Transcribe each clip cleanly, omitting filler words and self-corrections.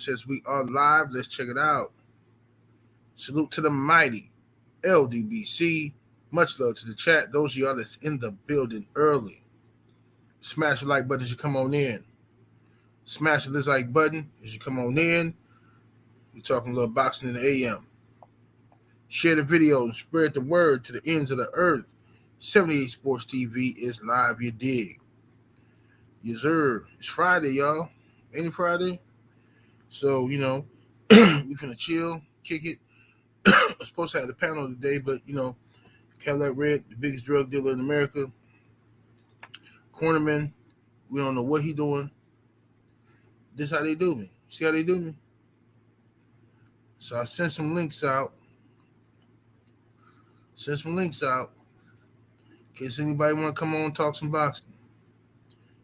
says we are live. Let's check it out. Salute to the mighty LDBC. Much love to the chat. Those of y'all that's in the building early. Smash the like button as you come on in. Smash the like button as you come on in. We're talking a little boxing in the AM. Share the video and spread the word to the ends of the earth. 78 Sports TV is live, you dig. Yes, sir. It's Friday, y'all. Ain't it Friday? So, we finna chill, kick it. I'm supposed to have the panel today, but, Cadillac Red, the biggest drug dealer in America. Cornerman, we don't know what he doing. This how they do me. See how they do me? So I sent some links out. In case anybody want to come on and talk some boxing.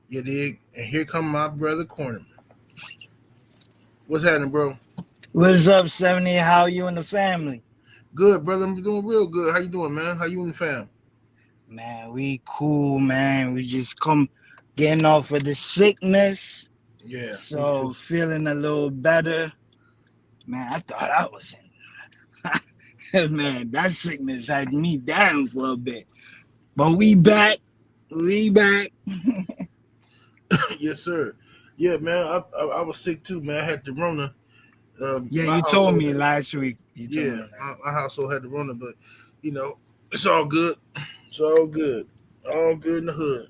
You dig? And here come my brother Cornerman. What's happening, bro? What's up, 70? How are you and the family? Good, brother. I'm doing real good. How you doing, man? How you and the fam? Man, we cool, man. We just getting off of the sickness. Yeah. So feeling a little better. Man, I thought I was in. Man, that sickness had me down for a bit. But we back. Yes, sir. Yeah, man. I was sick too, man. I had the Rona. You told me last week. My household had the Rona, but it's all good. It's all good. All good in the hood.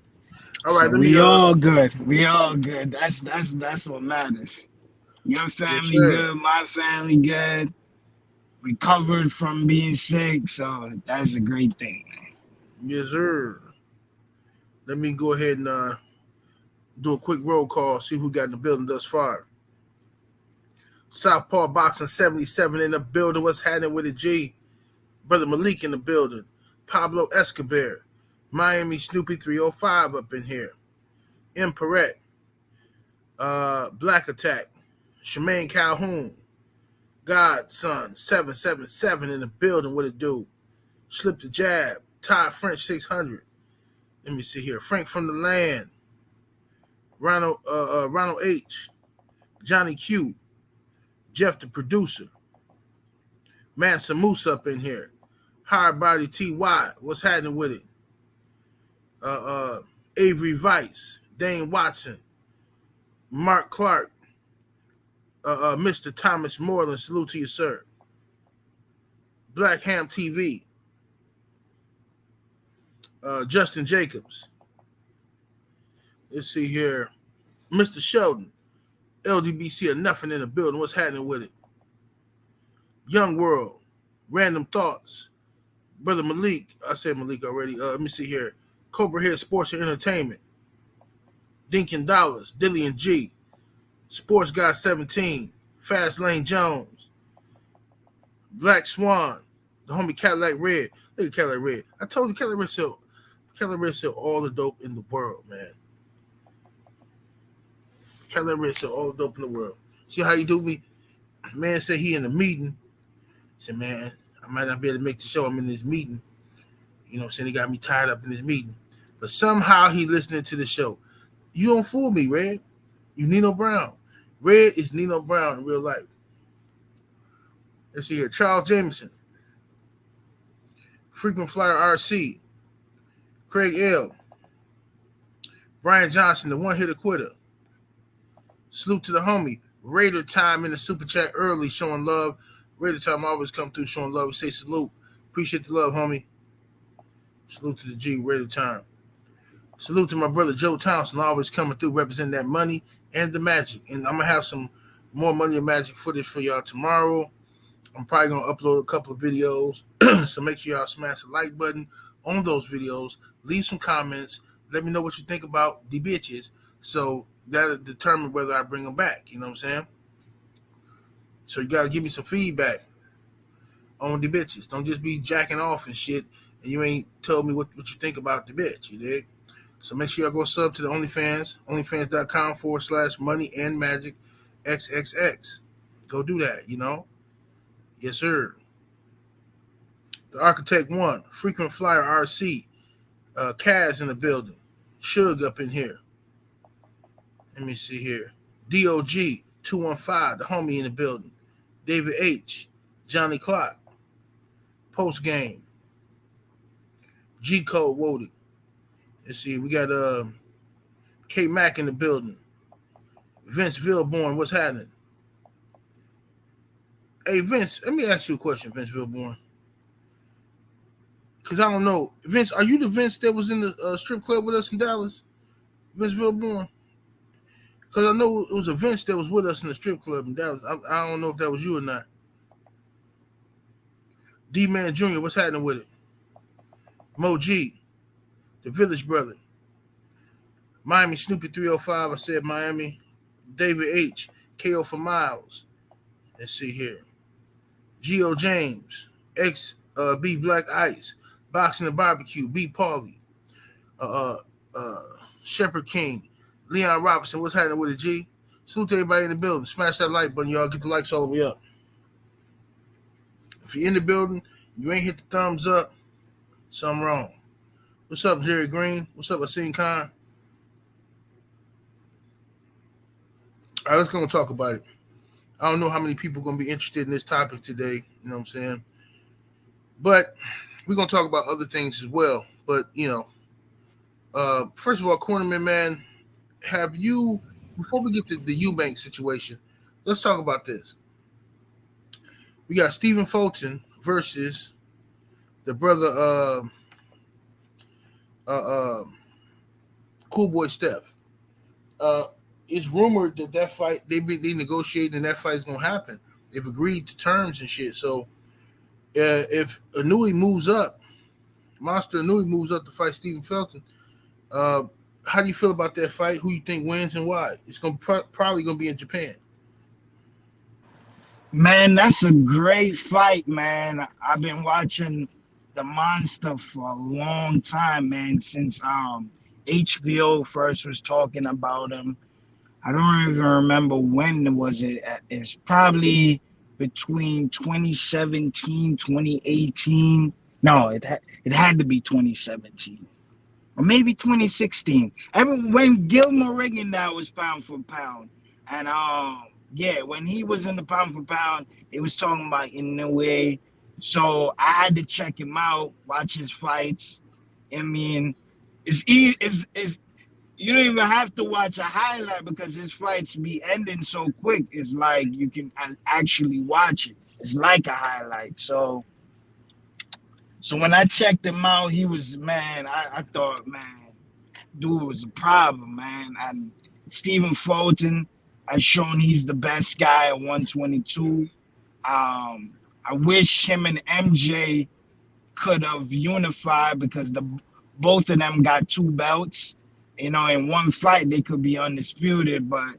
All right, all good. We all good. That's what matters. Your family good, my family good. Recovered from being sick, so that's a great thing. Yes, sir. Let me go ahead and do a quick roll call, see who got in the building thus far. Southpaw Boxing 77 in the building. What's happening with it, G? Brother Malik in the building. Pablo Escobar. Miami Snoopy 305 up in here. M. Perret. Black Attack. Shemaine Calhoun. Godson 777 in the building. What it do? Slip the jab. Todd French 600. Let me see here. Frank from the land. Ronald H. Johnny Q. Jeff the producer. Mansa Moose up in here. Hard Body TY. What's happening with it? Avery Vice. Dane Watson. Mark Clark. Mr. Thomas Moreland. Salute to you, sir. Black Ham TV. Justin Jacobs. Let's see here. Mr. Sheldon. LDBC or nothing in the building. What's happening with it? Young World. Random Thoughts. Brother Malik. I said Malik already. Let me see here. Cobra Head Sports and Entertainment. Dinkin Dollars. Dillian G. Sports Guy 17. Fast Lane Jones. Black Swan. The homie Cadillac Red. Look at Cadillac Red. I told you Cadillac Red sell all the dope in the world, man. Cadillac Red sell all the dope in the world. See how you do me? Man said he in a meeting. Said, man, I might not be able to make the show. I'm in this meeting. You know what I'm saying? He got me tied up in this meeting. But somehow he listening to the show. You don't fool me, Red. You Nino Brown. Red is Nino Brown in real life. Let's see here. Charles Jameson. Frequent Flyer RC. Craig L. Brian Johnson, the one-hitter quitter. Salute to the homie. Raider Time in the super chat early, showing love. Raider Time always come through showing love. We say salute. Appreciate the love, homie. Salute to the G, Raider Time. Salute to my brother Joe Thompson, always coming through, representing that money and the magic. And I'm going to have some more money and magic footage for y'all tomorrow. I'm probably going to upload a couple of videos. So make sure y'all smash the like button on those videos. Leave some comments. Let me know what you think about the bitches. So that'll determine whether I bring them back. You know what I'm saying? So you got to give me some feedback on the bitches. Don't just be jacking off and shit and you ain't told me what you think about the bitch. You dig? So make sure y'all go sub to the OnlyFans, onlyfans.com/money and magic XXX. Go do that, you know? Yes, sir. The Architect 1, Frequent Flyer RC, Kaz in the building, Suge up in here. Let me see here. DOG, 215, the homie in the building. David H, Johnny Clock, post game. G Code Wody. Let's see, we got K Mac in the building. Vince Vilborn, what's happening? Hey Vince, let me ask you a question, Vince Vilborn. Because I don't know. Vince, are you the Vince that was in the strip club with us in Dallas? Vince Vilborn? Because I know it was a Vince that was with us in the strip club in Dallas. I don't know if that was you or not. D-Man Jr., what's happening with it? Mo G, the Village Brother. Miami Snoopy 305, I said Miami. David H, KO for Miles. Let's see here. Geo James, X B Black Ice, Boxing and Barbecue, B Paulie, Shepherd King, Leon Robinson, what's happening with it, G? Salute to everybody in the building. Smash that like button, y'all. Get the likes all the way up. If you're in the building, you ain't hit the thumbs up, something wrong. What's up, Jerry Green? What's up, Asim Khan? All right, let's go and talk about it. I don't know how many people are going to be interested in this topic today. You know what I'm saying? But we're going to talk about other things as well. But, first of all, Cornerman, man, have you, before we get to the Eubank situation, let's talk about this. We got Stephen Fulton versus the brother Cool Boy Steph. It's rumored that fight they negotiating and that fight's gonna happen. They've agreed to terms and shit. So if Anui moves up, Monster Anui moves up to fight Stephen Felton, how do you feel about that fight? Who you think wins and why? It's gonna probably gonna be in Japan. Man, that's a great fight, man. I've been watching the Monster for a long time, man, since HBO first was talking about him. I don't even remember when was it. It's probably between 2017, 2018. No, it had to be 2017. Or maybe 2016. When Gilmore Regan now was pound for pound. And yeah, when he was in the pound for pound, it was talking about Inoue. So I had to check him out, watch his fights. I mean, it's you don't even have to watch a highlight because his fights be ending so quick. It's like you can actually watch it. It's like a highlight. So when I checked him out, he was, man, I thought, man, dude was a problem, man. And Stephen Fulton has shown he's the best guy at 122. I wish him and MJ could have unified because both of them got 2 belts. In one fight they could be undisputed, but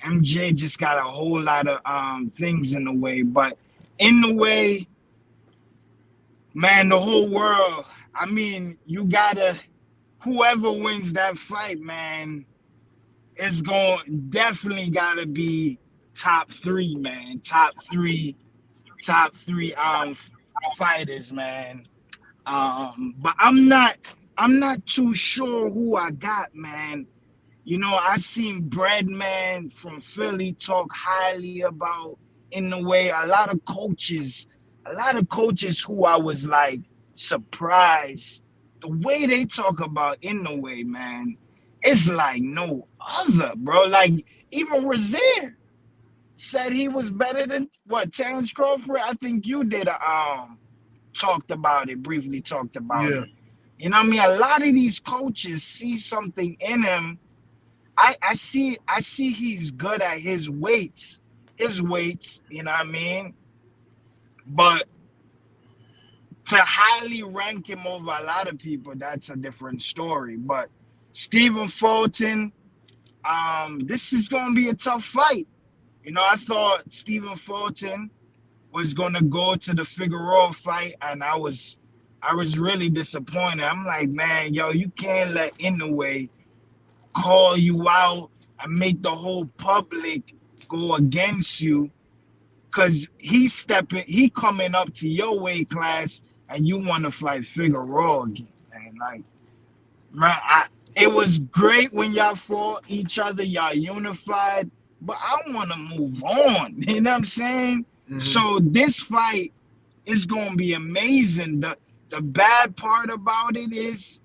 MJ just got a whole lot of things in the way. But in the way, man, the whole world. I mean, you gotta. Whoever wins that fight, man, is definitely gotta be top 3, man. Top three fighters, man. But I'm not too sure who I got, man. I seen Breadman from Philly talk highly about in the way a lot of coaches who I was like surprised the way they talk about in the way, man. It's like no other, bro. Like even Rozier said he was better than Terrence Crawford. I think you did briefly talked about it. You know what I mean? A lot of these coaches see something in him. I see he's good at his weights, you know what I mean? But to highly rank him over a lot of people, that's a different story. But Stephen Fulton, this is going to be a tough fight. I thought Stephen Fulton was going to go to the Figueroa fight, and I was really disappointed. I'm like, man, yo, you can't let Inoue call you out and make the whole public go against you because he coming up to your weight class and you want to fight Figueroa again, man. Like, man, it was great when y'all fought each other, y'all unified, but I want to move on. You know what I'm saying? Mm-hmm. So this fight is going to be amazing. The bad part about it is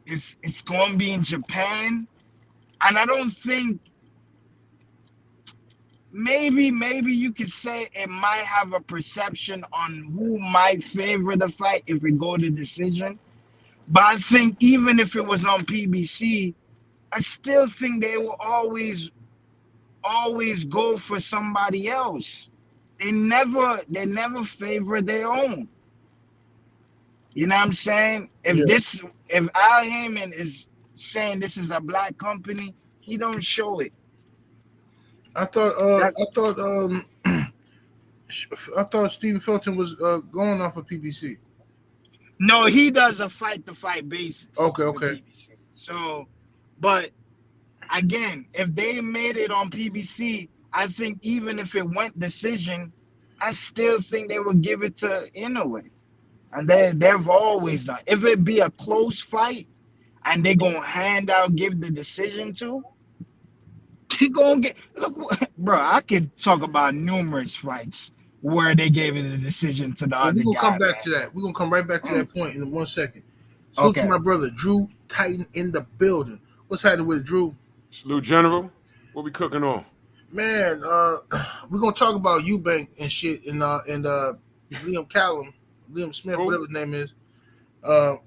it's going to be in Japan, and I don't think maybe you could say it might have a perception on who might favor the fight if we go to decision. But I think even if it was on PBC, I still think they will always go for somebody else. They never favor their own. You know what I'm saying? Yeah. If Al Heyman is saying this is a black company, he don't show it. I thought I thought Stephen Felton was going off of PBC. No, he does a fight to fight basis. Okay. PBC. So, but again, if they made it on PBC, I think even if it went decision, I still think they would give it to Inoue. And they've always done. If it be a close fight and they gonna give the decision to, they gonna get bro. I could talk about numerous fights where they gave it a decision to the other guy. We're gonna come back to that. We're gonna come right back to that point in 1 second. Salute to my brother Drew Titan in the building. What's happening with Drew? Salute, General. What we cooking on? Man, we're gonna talk about Eubank and shit and Liam Smith, whatever his name is. Yeah,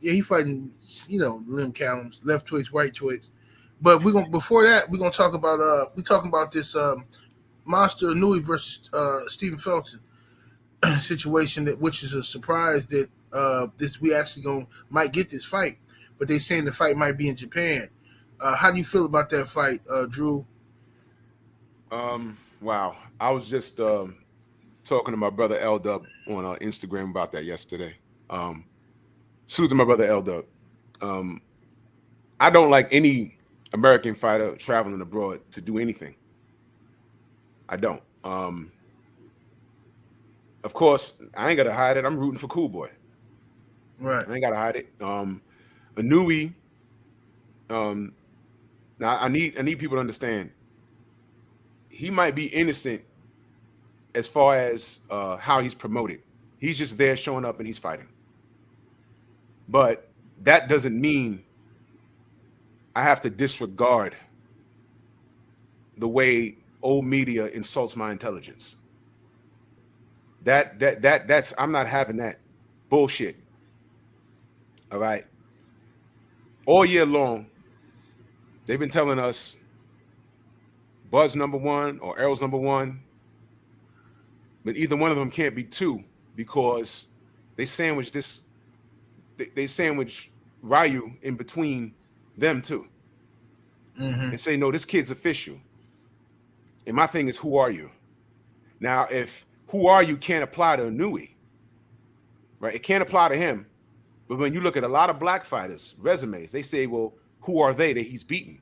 he fighting, Liam Callum's left Twix, right Twix. But before that, we're gonna talk about talking about this Monster Inoue versus Stephen Felton situation, which is a surprise that we actually might get this fight, but they saying the fight might be in Japan. How do you feel about that fight, Drew? Wow, I was just talking to my brother L Dub on Instagram about that yesterday. Salute to my brother L Dub. I don't like any American fighter traveling abroad to do anything. I don't. Of course, I ain't gotta hide it. I'm rooting for Cool Boy. Right. I ain't gotta hide it. Inoue. Now I need people to understand. He might be innocent as far as how he's promoted. He's just there showing up and he's fighting. But that doesn't mean I have to disregard the way old media insults my intelligence. That's I'm not having that bullshit. All right. All year long, they've been telling us Bud's number one or Errol's number one, but either one of them can't be two because they sandwich this. They sandwich Ryu in between them two, and say, no, this kid's official. And my thing is, who are you? Now, if who are you can't apply to Inoue, right? It can't apply to him. But when you look at a lot of black fighters' resumes, they say, well, who are they that he's beaten?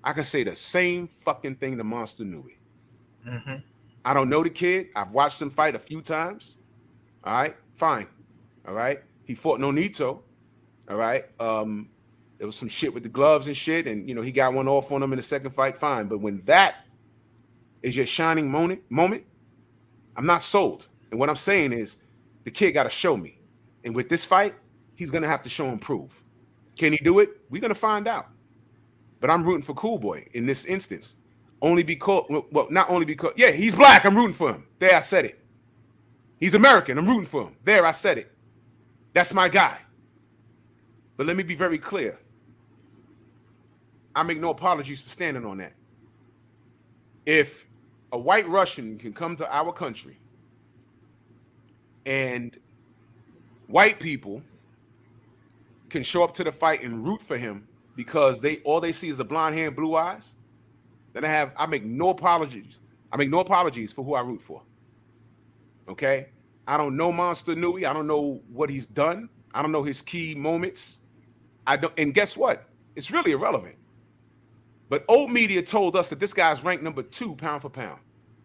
I can say the same fucking thing to Monster Inoue. I don't know the kid. I've watched him fight a few times. All right, fine. All right. He fought Nonito. All right. There was some shit with the gloves and shit. And, he got one off on him in the second fight. Fine. But when that is your shining moment, I'm not sold. And what I'm saying is the kid got to show me. And with this fight, he's going to have to show and prove. Can he do it? We're going to find out. But I'm rooting for Cool Boy in this instance. Only because, well, not only because, yeah, he's black. I'm rooting for him. There, I said it. He's American. I'm rooting for him. There, I said it. That's my guy. But let me be very clear. I make no apologies for standing on that. If a white Russian can come to our country and white people can show up to the fight and root for him because all they see is the blonde hair and blue eyes, then I make no apologies. I make no apologies for who I root for. Okay? I don't know Monster Inoue. I don't know what he's done. I don't know his key moments. And guess what? It's really irrelevant. But old media told us that this guy's ranked number 2 pound for pound,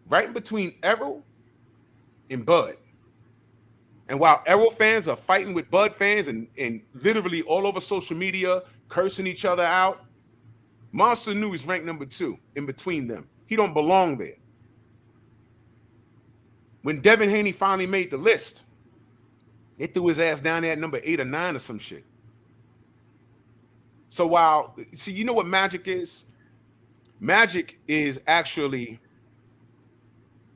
right in between Errol and Bud. And while Errol fans are fighting with Bud fans and literally all over social media cursing each other out, Monster knew he's ranked number 2 in between them. He don't belong there. When Devin Haney finally made the list, they threw his ass down there at number 8 or 9 or some shit. So while, see, you know what magic is? Magic is actually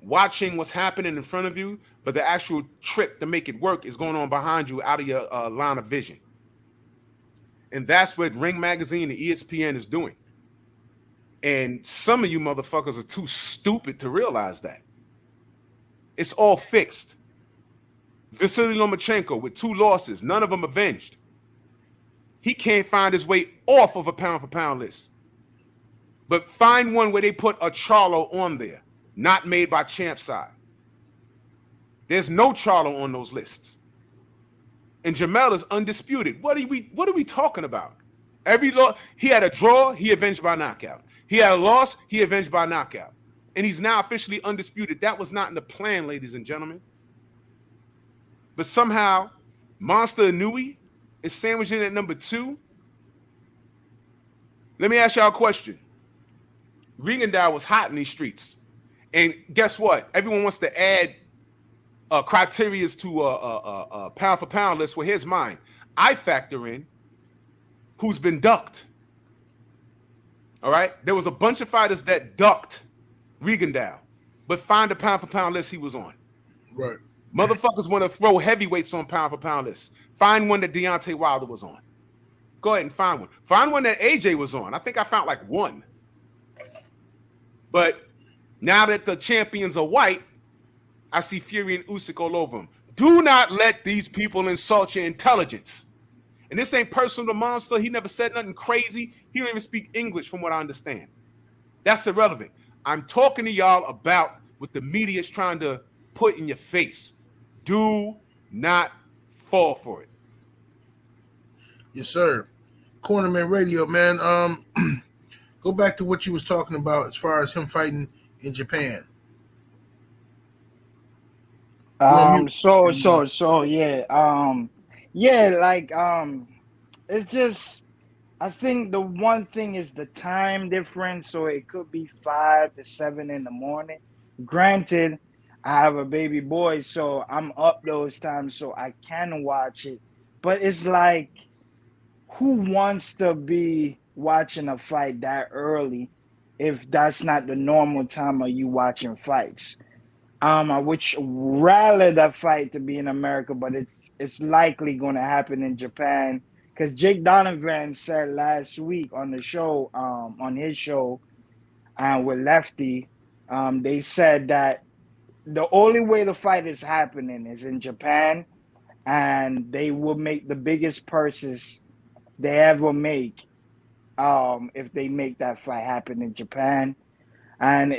watching what's happening in front of you, but the actual trick to make it work is going on behind you out of your line of vision. And that's what Ring Magazine and ESPN is doing. And some of you motherfuckers are too stupid to realize that. It's all fixed. Vasily Lomachenko with 2 losses, none of them avenged. He can't find his way off of a pound-for-pound list. But find one where they put a Charlo on there, not made by Champ Side. There's no Charlo on those lists. And Jamel is undisputed. What are we talking about? He had a draw, he avenged by knockout. He had a loss, he avenged by knockout. And he's now officially undisputed. That was not in the plan, ladies and gentlemen. But somehow, Monster Inouye is sandwiched in at number 2. Let me ask y'all a question. Regendow was hot in these streets. And guess what? Everyone wants to add criteria to a pound-for-pound list. Well, here's mine. I factor in who's been ducked. All right? There was a bunch of fighters that ducked Regendow, but find the pound-for-pound list he was on. Right. Motherfuckers want to throw heavyweights on pound-for-pound lists. Find one that Deontay Wilder was on. Go ahead and find one. Find one that AJ was on. I think I found like 1. But now that the champions are white, I see Fury and Usyk all over them. Do not let these people insult your intelligence. And this ain't personal to Monster. He never said nothing crazy. He don't even speak English from what I understand. That's irrelevant. I'm talking to y'all about what the media is trying to put in your face. Do not fall for it. Yes, sir. Cornerman Radio, man. Go back to what you was talking about as far as him fighting in Japan. It's just, I think the one thing is the time difference, so it could be 5 to 7 in the morning. Granted, I have a baby boy, so I'm up those times so I can watch it. But it's like, who wants to be watching a fight that early if that's not the normal time of you watching fights? I would rather that fight to be in America, but it's likely going to happen in Japan, because Jake Donovan said last week on the show, on his show, with Lefty, they said that the only way the fight is happening is in Japan, and they will make the biggest purses they ever make if they make that fight happen in Japan. And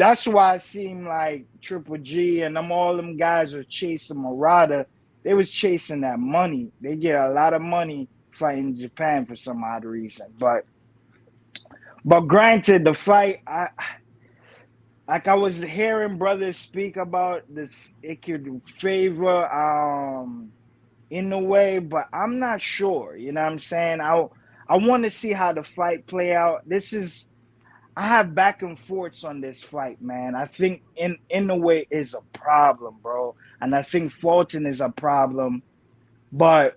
that's why it seemed like Triple G and all them guys were chasing Murata. They was chasing that money. They get a lot of money fighting in Japan for some odd reason. But granted, the fight, I was hearing brothers speak about this, it could favor in a way, but I'm not sure. You know what I'm saying? I want to see how the fight play out. I have back and forths on this fight, man. I think in a way is a problem, bro. And I think Fulton is a problem. But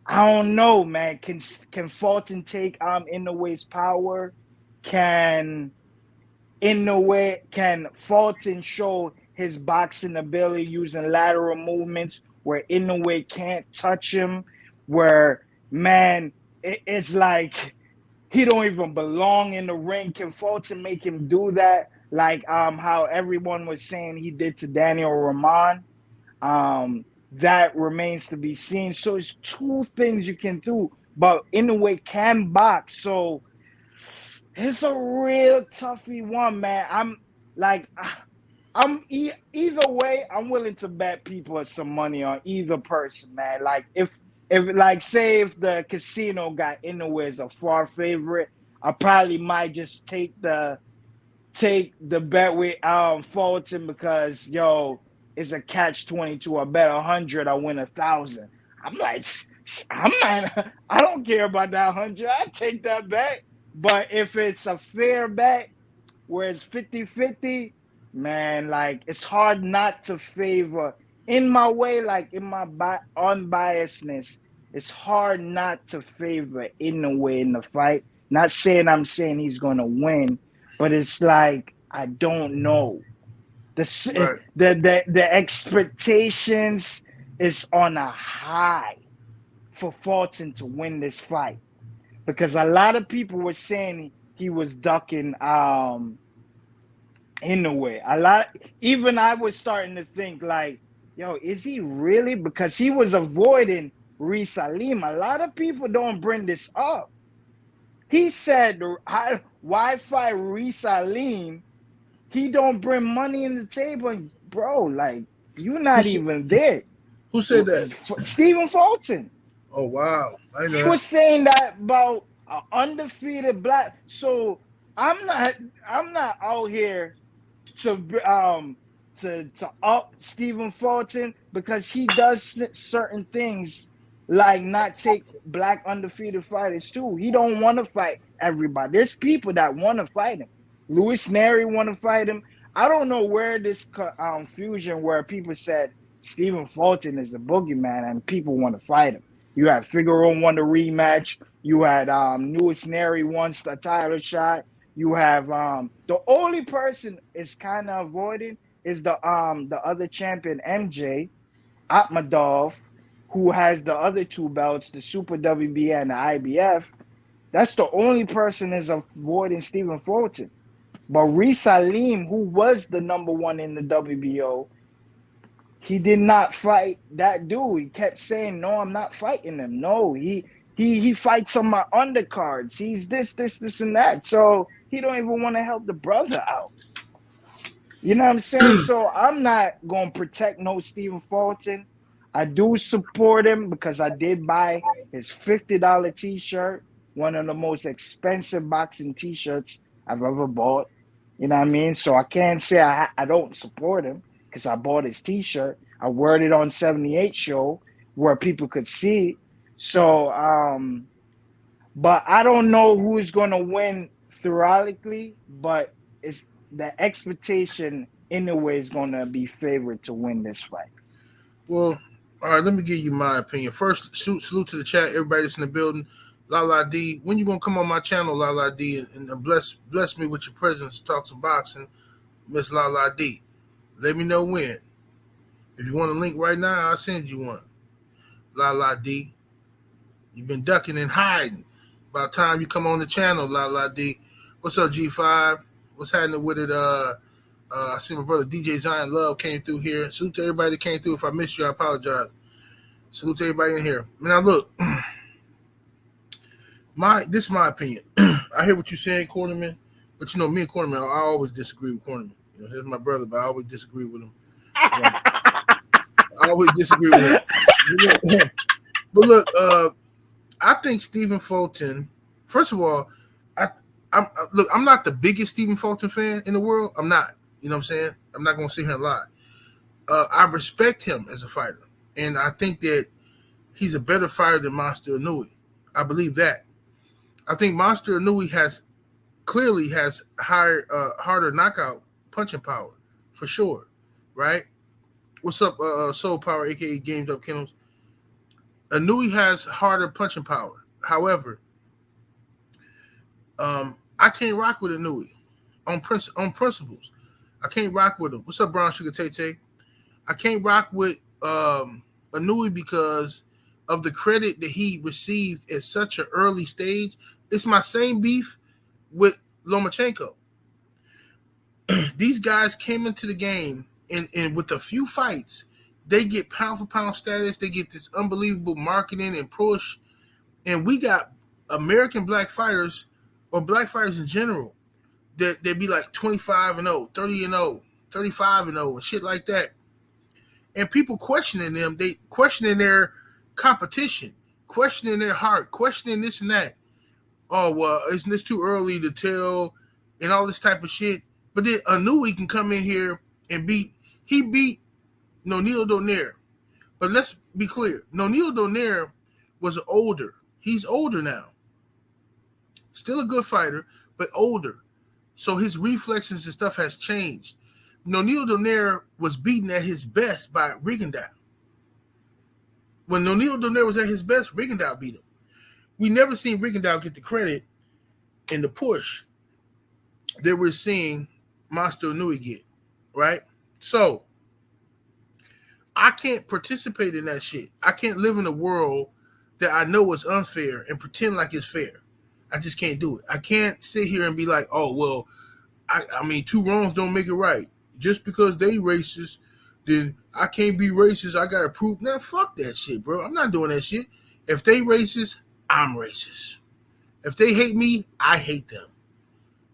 I don't know, man. Can Fulton take Inouye's power? Can Fulton show his boxing ability using lateral movements where Inoue can't touch him? Where, man, it's like he don't even belong in the ring. Can Fulton make him do that? Like how everyone was saying he did to Daniel Rahman. That remains to be seen. So it's 2 things you can do. But Inoue can box. So it's a real toughy one, man. Either way, I'm willing to bet people some money on either person, man. Like if the casino got Inoue as a far favorite, I probably might just take the bet with Fulton, because it's a catch-22. I bet 100, I win 1,000. I'm like, I don't care about that 100. I take that bet. But if it's a fair bet where it's 50-50, man, like it's hard not to favor in my way, like in my unbiasedness, it's hard not to favor in the way in the fight. Not saying I'm saying he's gonna win, but it's like I don't know. Right. The expectations is on a high for Fulton to win this fight because a lot of people were saying he was ducking in the way. Even I was starting to think like, yo, is he really? Because he was avoiding Reese Salim. A lot of people don't bring this up. He said, why fight Reese Salim? He don't bring money in the table. And bro, like, you're not even there. Who said that? Stephen Fulton. Oh, wow. I know He that. was saying that about an undefeated black. So I'm not out here to up Stephen Fulton because he does certain things like not take black undefeated fighters too. He don't want to fight everybody. There's people that want to fight him. Louis Neri want to fight him. I don't know where this fusion where people said Stephen Fulton is a boogeyman and people want to fight him. You had Figueroa won the rematch. You had Louis Neri wants the title shot. You have the only person is kind of avoiding is the other champion MJ Atmadov, who has the other two belts, the Super WBA and the IBF. That's the only person is avoiding Stephen Fulton. But Reese Salim, who was the number one in the WBO, he did not fight that dude. He kept saying, "No, I'm not fighting him. No, he fights on my undercards. He's this, and that." So he don't even want to help the brother out. You know what I'm saying? So I'm not gonna protect no Stephen Fulton. I do support him because I did buy his $50 T-shirt, one of the most expensive boxing T-shirts I've ever bought. You know what I mean? So I can't say I don't support him because I bought his T-shirt. I wore it on 78 show where people could see. So, but I don't know who's going to win theoretically, but it's the expectation in a way is going to be favored to win this fight. Well, all right, let me give you my opinion. First, salute to the chat, everybody that's in the building. Lala D, when you gonna come on my channel, Lala D, and bless me with your presence, talk some boxing, Miss Lala D. Let me know when. If you want a link right now, I'll send you one. Lala D, you've been ducking and hiding. By the time you come on the channel, Lala D. What's up, G5? What's happening with it? I see my brother DJ Zion Love came through here. Salute to everybody that came through. If I missed you, I apologize. Salute to everybody in here. Now look. This is my opinion. I hear what you're saying, Cornerman, but you know me and Cornerman, I always disagree with Cornerman. You know, he's my brother, but I always disagree with him. I always disagree with him. But look, I think Stephen Fulton. First of all, I'm not the biggest Stephen Fulton fan in the world. I'm not. You know what I'm saying? I'm not going to sit here and lie. I respect him as a fighter, and I think that he's a better fighter than Monster Inoue. I believe that. I think Monster Inoue clearly has harder knockout punching power, for sure, right? What's up, Soul Power, aka Gamed Up Kennels? Inoue has harder punching power. However, I can't rock with Inoue on principles. I can't rock with him. What's up, Brown Sugar Tay Tay? I can't rock with Inoue because of the credit that he received at such an early stage. It's my same beef with Lomachenko. These guys came into the game and with a few fights, they get pound for pound status. They get this unbelievable marketing and push. And we got American black fighters or black fighters in general that they be like 25-0, 30-0, 35-0 and shit like that. And people questioning them, they questioning their competition, questioning their heart, questioning this and that. Oh, well, isn't this too early to tell and all this type of shit? But then Inoue can come in here and beat Nonito Donaire. But let's be clear. Nonito Donaire was older. He's older now. Still a good fighter, but older. So his reflexes and stuff has changed. Nonito Donaire was beaten at his best by Rigondeaux. When Nonito Donaire was at his best, Rigondeaux beat him. We never seen Rigondeaux get the credit in the push that we're seeing Monster Inoue get, right? So I can't participate in that shit. I can't live in a world that I know is unfair and pretend like it's fair. I just can't do it. I can't sit here and be like, oh, well, I mean, two wrongs don't make it right. Just because they racist, then I can't be racist. I got to prove. Nah, fuck that shit, bro. I'm not doing that shit. If they racist, I'm racist. If they hate me, I hate them.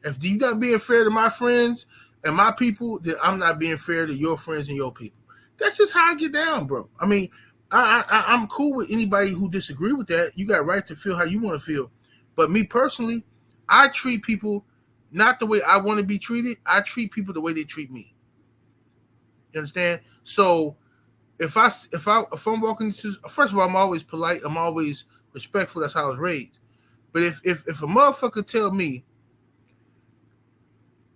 If you're not being fair to my friends and my people, then I'm not being fair to your friends and your people. That's just how I get down, bro. I mean, I'm cool with anybody who disagree with that. You got a right to feel how you want to feel. But me personally, I treat people not the way I want to be treated. I treat people the way they treat me. You understand? So if I'm walking into, first of all, I'm always polite. I'm always respectful. That's how I was raised. But if a motherfucker tell me,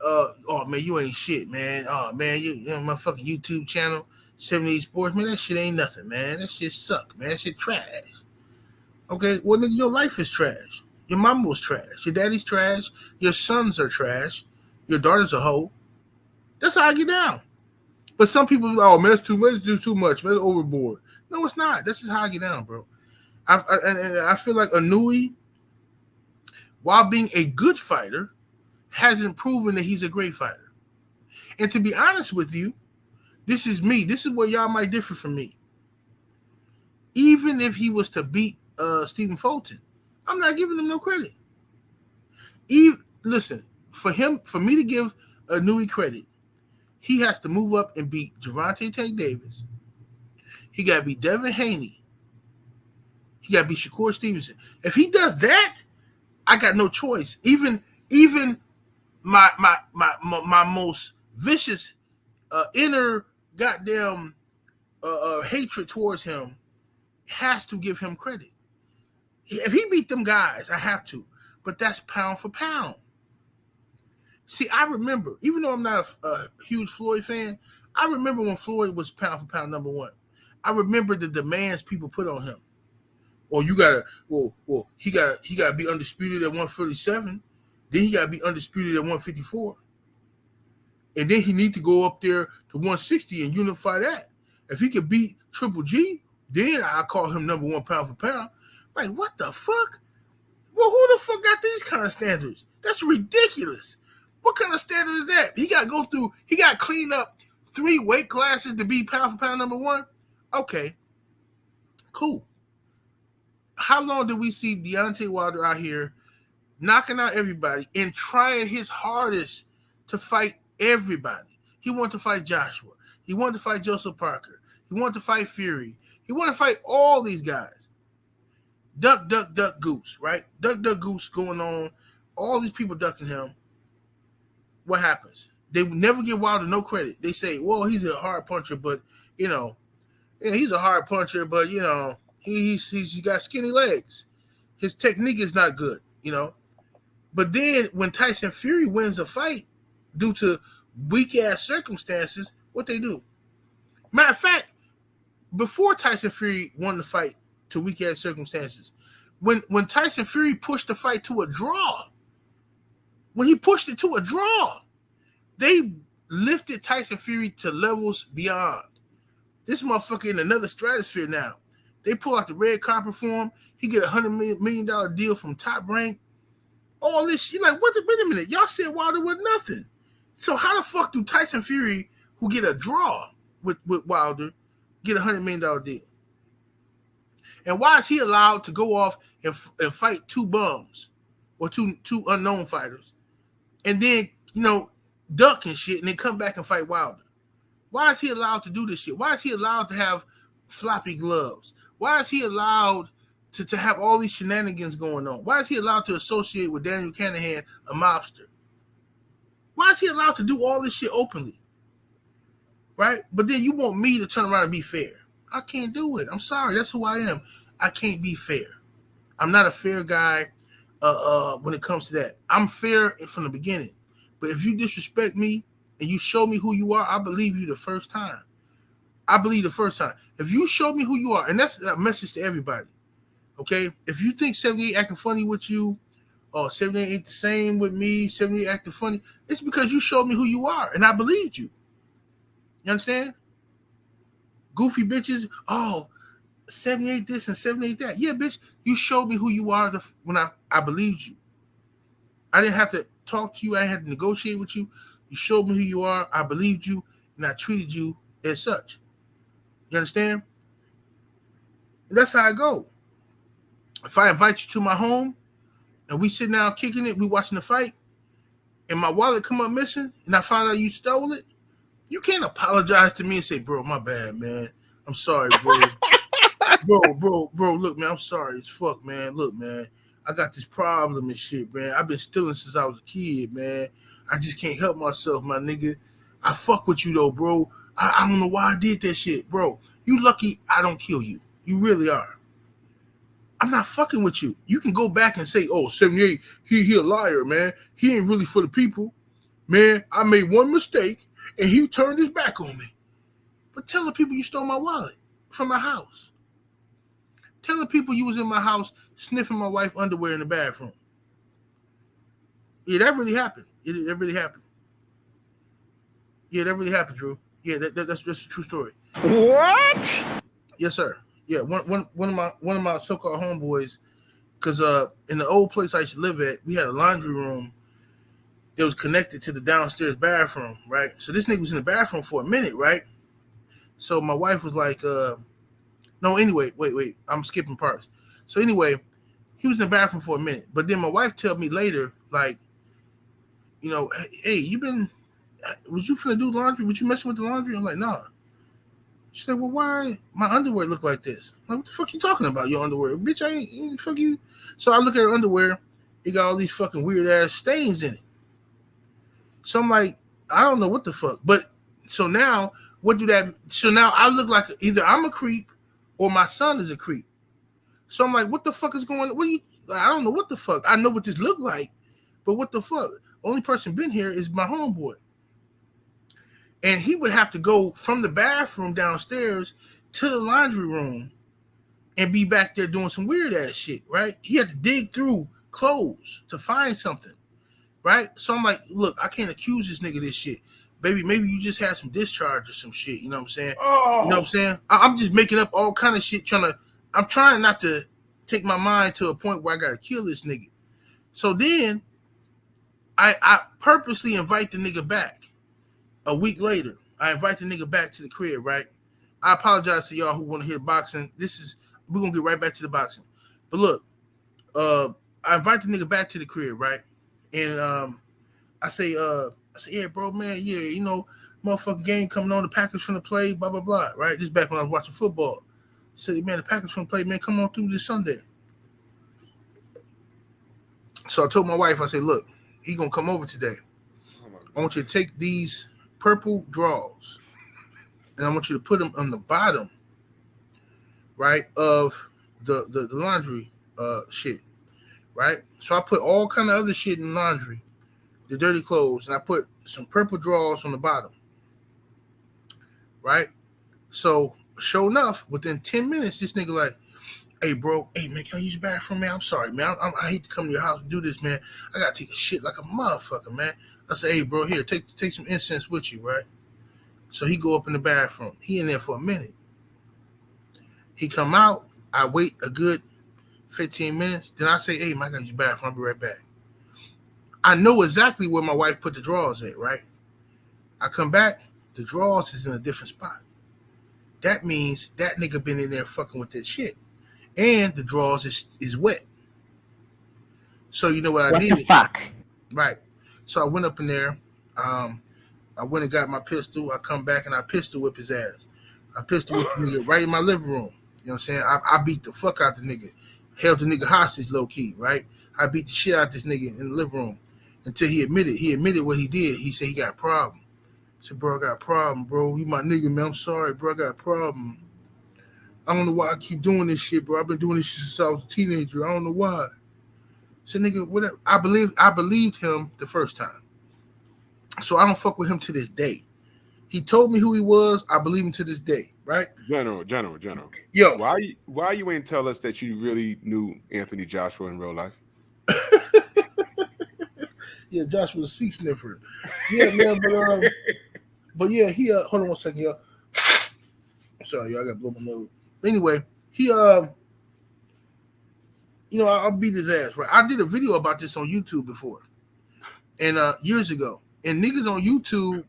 oh man, you ain't shit, man. Oh man, you know, my fucking YouTube channel, 78 Sports, man, that shit ain't nothing, man. That shit suck, man. That shit trash. Okay, well, nigga, your life is trash. Your mama was trash. Your daddy's trash. Your sons are trash. Your daughter's a hoe. That's how I get down. But some people, oh man, that's too much. Do too much. Man, that's overboard. No, it's not. That's just how I get down, bro. I feel like Inoue, while being a good fighter, hasn't proven that he's a great fighter. And to be honest with you, this is me. This is where y'all might differ from me. Even if he was to beat Stephen Fulton, I'm not giving him no credit. Listen, for me to give Inoue credit, he has to move up and beat Gervonta Tank Davis. He got to beat Devin Haney. He got to beat Shakur Stevenson. If he does that, I got no choice. Even my most vicious inner goddamn hatred towards him has to give him credit. If he beat them guys, I have to. But that's pound for pound. See, I remember, even though I'm not a huge Floyd fan, I remember when Floyd was pound for pound number one. I remember the demands people put on him. Or you gotta, he gotta be undisputed at 147. Then he gotta be undisputed at 154. And then he need to go up there to 160 and unify that. If he could beat Triple G, then I call him number one pound for pound. Like, what the fuck? Well, who the fuck got these kind of standards? That's ridiculous. What kind of standard is that? He got to clean up 3 weight classes to be pound for pound number one? Okay, cool. How long did we see Deontay Wilder out here knocking out everybody and trying his hardest to fight everybody? He wanted to fight Joshua. He wanted to fight Joseph Parker. He wanted to fight Fury. He wanted to fight all these guys. Duck, duck, duck, goose, right? Duck, duck, goose going on. All these people ducking him. What happens? They never give Wilder no credit. They say, well, he's a hard puncher, but, he's a hard puncher, but, he's got skinny legs. His technique is not good, But then when Tyson Fury wins a fight due to weak-ass circumstances, what they do? Matter of fact, before Tyson Fury won the fight to weak-ass circumstances, when Tyson Fury pushed the fight to a draw, when he pushed it to a draw, they lifted Tyson Fury to levels beyond. This motherfucker in another stratosphere now. They pull out the red carpet for him. He get $100 million deal from Top Rank. All this shit. Like, wait a minute. Y'all said Wilder was nothing. So how the fuck do Tyson Fury, who get a draw with Wilder, get a $100 million deal? And why is he allowed to go off and fight 2 bums or two unknown fighters, and then duck and shit, and then come back and fight Wilder? Why is he allowed to do this shit? Why is he allowed to have floppy gloves? Why is he allowed to have all these shenanigans going on? Why is he allowed to associate with Daniel Canahan, a mobster? Why is he allowed to do all this shit openly? Right? But then you want me to turn around and be fair. I can't do it. I'm sorry. That's who I am. I can't be fair. I'm not a fair guy. when it comes to that. I'm fair from the beginning. But if you disrespect me and you show me who you are, I believe you the first time. I believe the first time. If you show me who you are, and that's a message to everybody, okay? If you think 78 acting funny with you, or 78 ain't the same with me, 78 acting funny, it's because you showed me who you are, and I believed you. You understand? Goofy bitches, 78 this and 78 that. Yeah, bitch, you showed me who you are when I believed you. I didn't have to talk to you. I didn't have to negotiate with you. You showed me who you are. I believed you, and I treated you as such. You understand? And that's how I go. If I invite you to my home, and we sit down kicking it, we watching the fight, and my wallet come up missing, and I find out you stole it, you can't apologize to me and say, bro, my bad, man. I'm sorry, bro. bro, look, man, I'm sorry as fuck, man. Look, man, I got this problem and shit, man. I've been stealing since I was a kid, man. I just can't help myself, my nigga. I fuck with you, though, bro. I don't know why I did that shit, bro. You lucky I don't kill you. You really are. I'm not fucking with you. You can go back and say, 78, he a liar, man. He ain't really for the people. Man, I made one mistake, and he turned his back on me. But tell the people you stole my wallet from my house. Tell the people you was in my house sniffing my wife's underwear in the bathroom. Yeah, that really happened. That really happened. Yeah, that really happened, Drew. Yeah, that's just a true story. What? Yes, sir. Yeah, one of my so-called homeboys, because in the old place I used to live at, we had a laundry room that was connected to the downstairs bathroom, right? So this nigga was in the bathroom for a minute, right? So my wife was like, no, anyway, wait, I'm skipping parts. So anyway, he was in the bathroom for a minute, but then my wife told me later, like, you know, hey, was you finna do laundry? Was you messing with the laundry? I'm like, nah. She said, well, why my underwear look like this? I'm like, what the fuck you talking about, your underwear? Bitch, I ain't, fuck you. So I look at her underwear, it got all these fucking weird ass stains in it. So I'm like, I don't know what the fuck. But so now, so now I look like either I'm a creep or my son is a creep. So I'm like, what the fuck is going on? I don't know what the fuck. I know what this look like, but what the fuck? Only person been here is my homeboy. And he would have to go from the bathroom downstairs to the laundry room and be back there doing some weird ass shit, right? He had to dig through clothes to find something, right? So I'm like, look, I can't accuse this nigga of this shit. Baby, maybe you just had some discharge or some shit, you know what I'm saying? Oh. You know what I'm saying? I'm just making up all kind of shit, I'm trying not to take my mind to a point where I gotta kill this nigga. So then I purposely invite the nigga back. A week later, I invite the nigga back to the crib, right? I apologize to y'all who want to hear boxing. We're going to get right back to the boxing. But look, I invite the nigga back to the crib, right? And I say, yeah, bro, man, yeah, you know, motherfucking game coming on, the Packers from the play, blah, blah, blah, right? This is back when I was watching football. I said, man, the Packers from the play, man, come on through this Sunday. So I told my wife, I said, look, he going to come over today. I want you to take these purple drawers, and I want you to put them on the bottom, right, of the laundry shit, right? So I put all kind of other shit in laundry, the dirty clothes, and I put some purple drawers on the bottom, right? So sure enough, within 10 minutes, this nigga like, hey, bro, hey, man, can I use the bathroom, man? I'm sorry, man. I hate to come to your house and do this, man. I got to take a shit like a motherfucker, man. I say, hey, bro, here, take some incense with you, right? So he go up in the bathroom. He in there for a minute. He come out. I wait a good 15 minutes. Then I say, hey, man, I got to use the bathroom. I'll be right back. I know exactly where my wife put the drawers at, right? I come back. The drawers is in a different spot. That means that nigga been in there fucking with that shit. And the drawers is wet. So you know what I did? What the fuck? Right. So I went up in there. I went and got my pistol. I come back and I pistol whip his ass. I pistol whip the nigga right in my living room. You know what I'm saying? I beat the fuck out the nigga. Held the nigga hostage low key, right? I beat the shit out this nigga in the living room until he admitted. He admitted what he did. He said he got a problem. I said, bro, I got a problem, bro. You my nigga, man. I'm sorry, bro. I got a problem. I don't know why I keep doing this shit, bro. I've been doing this shit since I was a teenager. I don't know why. Said nigga, whatever. I believed him the first time. So I don't fuck with him to this day. He told me who he was. I believe him to this day, right? General. Yo, Why you ain't tell us that you really knew Anthony Joshua in real life? yeah, Joshua the sea sniffer. Yeah, man, but yeah, he hold on one second, y'all. Sorry, y'all, I got to blow my nose. But anyway, he I'll beat his ass, right? I did a video about this on YouTube before, and years ago, and niggas on YouTube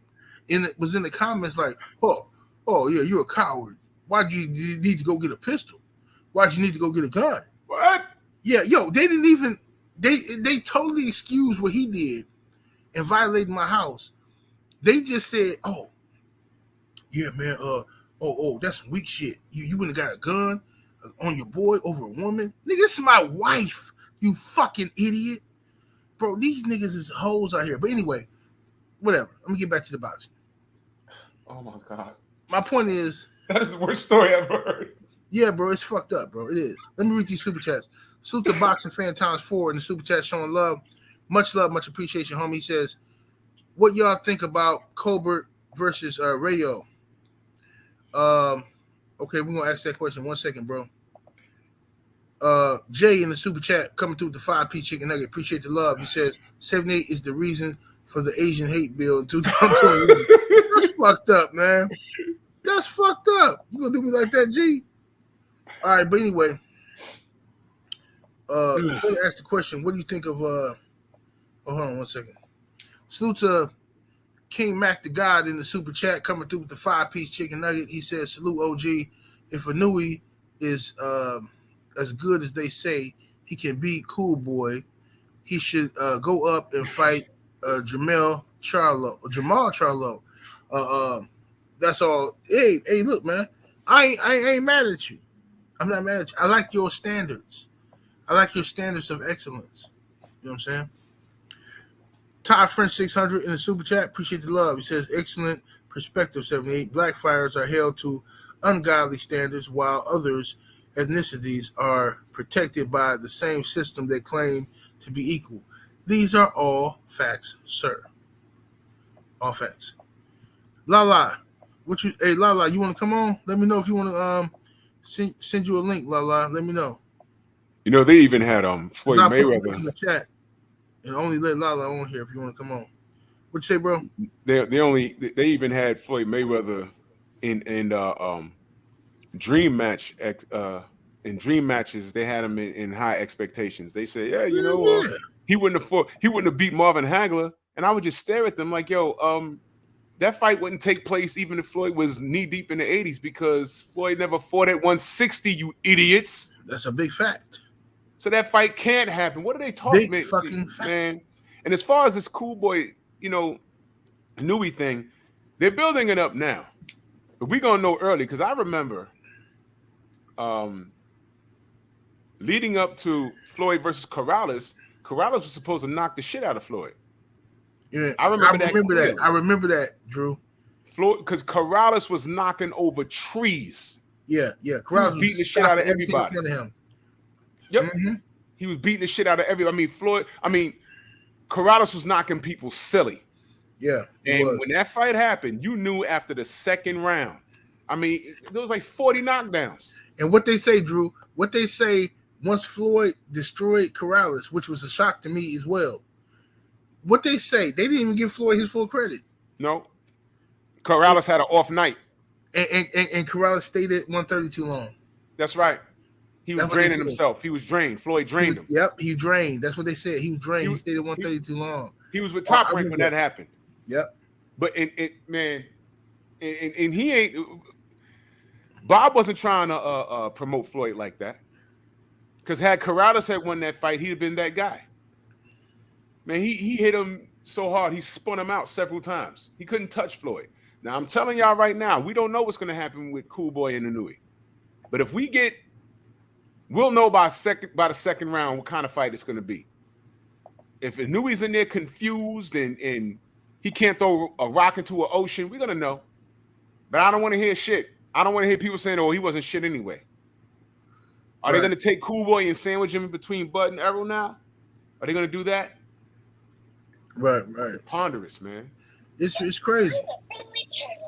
was in the comments like, oh yeah, you're a coward. Why'd you need to go get a pistol? Why'd you need to go get a gun? What? Yeah, yo, they didn't even they totally excused what he did and violated my house. They just said, oh, yeah, man, that's some weak shit. You wouldn't got a gun on your boy over a woman? Nigga, this is my wife, you fucking idiot. Bro, these niggas is hoes out here. But anyway, whatever. Let me get back to the boxing. Oh my God. My point is, that is the worst story I've ever heard. Yeah, bro, it's fucked up, bro. It is. Let me read these super chats. Salute to Boxing Fan Times 4 in the super chat showing love. Much love, much appreciation, homie. He says, what y'all think about Colbert versus Rayo? Okay, we're gonna ask that question. 1 second, bro. Jay in the super chat coming through with the 5P chicken nugget. Appreciate the love. He says 78 is the reason for the Asian hate bill in 2021. That's fucked up, man. That's fucked up. You gonna do me like that, G? All right, but anyway, let me ask the question. What do you think of hold on 1 second. Salute to King Mac the God in the super chat coming through with the 5-piece chicken nugget. He says, salute OG. If Anui is as good as they say he can beat Cool Boy, he should go up and fight Jamal Charlo. That's all. Hey, look, man. I ain't mad at you. I'm not mad at you. I like your standards. I like your standards of excellence. You know what I'm saying? Todd French 600 in the super chat. Appreciate the love. He says, excellent perspective, 78. Black fighters are held to ungodly standards while others ethnicities are protected by the same system they claim to be equal. These are all facts, sir. All facts. Lala, Lala, you want to come on? Let me know if you want to send you a link, Lala. Let me know. You know, they even had Floyd Mayweather in the chat, and only let Lala on here if you want to come on. What you say, bro? They even had Floyd Mayweather in dream match in dream matches. They had him in high expectations. They said, yeah, you know, he wouldn't have beat Marvin Hagler, and I would just stare at them like, yo, that fight wouldn't take place even if Floyd was knee deep in the 80s because Floyd never fought at 160, you idiots. That's a big fact. So that fight can't happen. What are they talking about? Fucking fact. Man? And as far as this Cool Boy, Nui thing, they're building it up now. But we're going to know early because I remember leading up to Floyd versus Corrales was supposed to knock the shit out of Floyd. Yeah, I remember that. I remember that, Drew. Floyd, because Corrales was knocking over trees. Yeah. Corrales was beating the shit out of everybody. In front of him. Yep. Mm-hmm. He was beating the shit out of everybody. Corrales was knocking people silly. Yeah. And when that fight happened, you knew after the second round. There was like 40 knockdowns. And what they say, Drew, once Floyd destroyed Corrales, which was a shock to me as well. What they say, they didn't even give Floyd his full credit. No. Corrales had an off night. And Corrales stayed at 130 too long. That's right. He was draining himself. He was drained. Floyd drained him. Yep, he drained. That's what they said. He was drained. He stayed at 130 too long. He was with Top Rank when that happened. Yep. But he ain't. Bob wasn't trying to promote Floyd like that. Because had Corrales had won that fight, he'd have been that guy. Man, he hit him so hard, he spun him out several times. He couldn't touch Floyd. Now, I'm telling y'all right now, we don't know what's going to happen with Cool Boy and Inouye. But if we'll know by the second round what kind of fight it's going to be. If Inouye's in there confused and he can't throw a rock into an ocean, we're going to know. But I don't want to hear shit. I don't want to hear people saying, oh, he wasn't shit anyway. Are they going to take Cool Boy and sandwich him in between Bud and Errol now? Are they gonna do that? Right. Ponderous, man. It's crazy.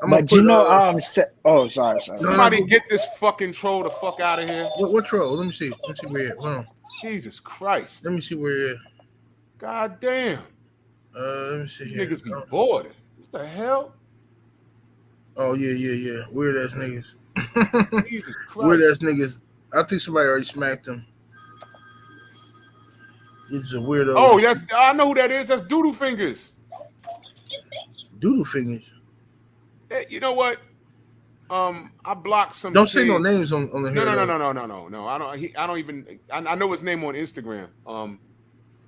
But sorry. Somebody get this fucking troll the fuck out of here. What troll? Let me see where it. Hold on. Jesus Christ. Let me see where it. God damn. Let me see here. Niggas be bored. What the hell? Oh yeah. Weird ass niggas. Jesus Christ. Weird ass niggas. I think somebody already smacked them. He's a weirdo. Oh, I know who that is. That's Doodle Fingers. Doodle Fingers. Hey, you know what? I blocked some. Don't say no names on the No. head. No. I don't even. I know his name on Instagram.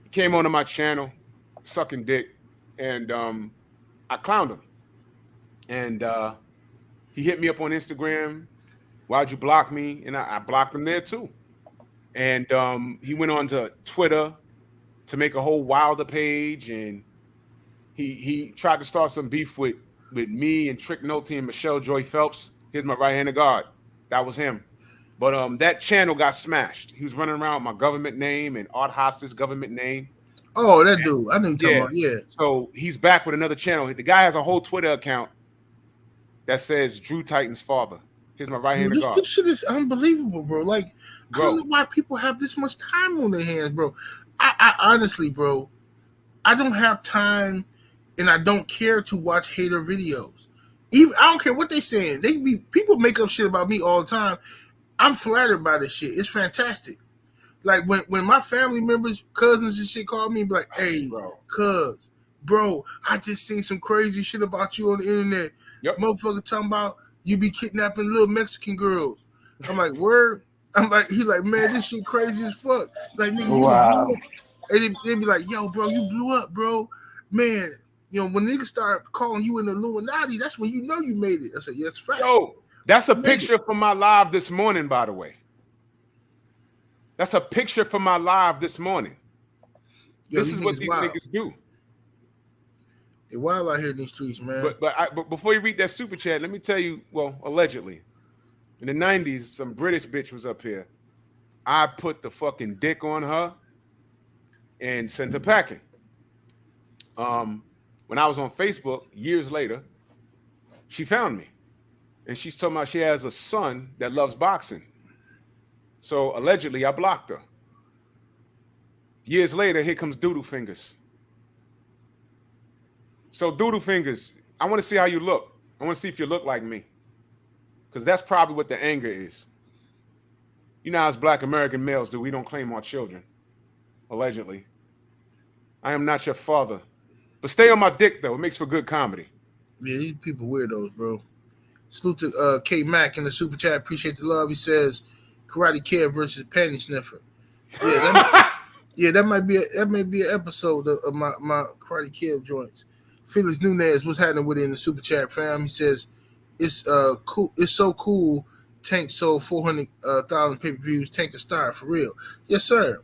He came onto my channel, sucking dick, and I clowned him. And he hit me up on Instagram. Why'd you block me? And I blocked him there too. And he went on to Twitter to make a whole Wilder page, and he tried to start some beef with me and Trick Nolte and Michelle Joy Phelps. Here's my right-handed guard. That was him. But that channel got smashed. He was running around with my government name and Art Hostage government name. Oh, that dude. I know you're talking about. Yeah. So he's back with another channel. The guy has a whole Twitter account that says Drew Titan's father. Here's my right-handed guard. This shit is unbelievable, bro. Like, I don't know why people have this much time on their hands, bro. I honestly, bro, I don't have time, and I don't care to watch hater videos. Even I don't care what they saying. People make up shit about me all the time. I'm flattered by this shit. It's fantastic. Like when my family members, cousins and shit call me and be like, hey, bro, I just seen some crazy shit about you on the internet. Yep. Motherfucker talking about you be kidnapping little Mexican girls. I'm like, word? I'm like, he like, man, this shit crazy as fuck. Like, nigga, wow. And they be like, yo, bro, you blew up, bro. Man, you know, when niggas start calling you an Illuminati, that's when you know you made it. I said, yes, fact. Yo, that's a picture from my live this morning, by the way. That's a picture from my live this morning. Yo, this is what these niggas do. They're wild out here in these streets, man. But before you read that super chat, let me tell you, well, allegedly, in the 90s, some British bitch was up here. I put the fucking dick on her and sent her packing. When I was on Facebook years later, she found me. And she's talking about she has a son that loves boxing. So allegedly, I blocked her. Years later, here comes Doodle Fingers. So Doodle Fingers, I want to see how you look. I want to see if you look like me. Because that's probably what the anger is. You know how as Black American males do, we don't claim our children. Allegedly. I am not your father. But stay on my dick, though. It makes for good comedy. Yeah, these people weirdos, bro. Salute to K Mac in the super chat. Appreciate the love. He says, Karate Kid versus Panty Sniffer. Yeah, that might be an episode of my Karate Kid joints. Felix Nunez, what's happening with it in the super chat, fam? He says, it's cool. It's so cool. Tank sold 400,000 pay-per-views. Tank a star for real. Yes, sir.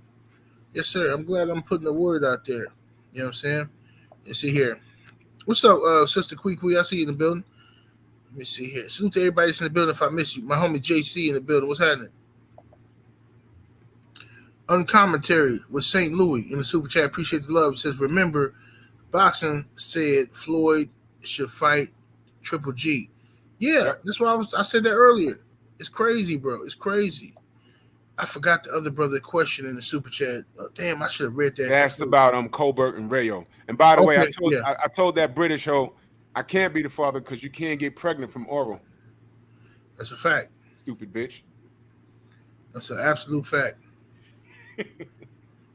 Yes, sir. I'm glad I'm putting the word out there. You know what I'm saying? Let's see here. What's up, Sister Quee? I see you in the building. Let me see here. Salute to everybody that's in the building. If I miss you, my homie JC in the building. What's happening? Uncommentary with St. Louis in the super chat. Appreciate the love. It says, remember, boxing said Floyd should fight Triple G. Yeah, that's why I said that earlier. It's crazy, bro. It's crazy. I forgot the other brother question in the super chat. Damn, I should have read that. They asked about Colbert and Rayo. And by the way, I told that British hoe, I can't be the father because you can't get pregnant from oral. That's a fact. Stupid bitch. That's an absolute fact.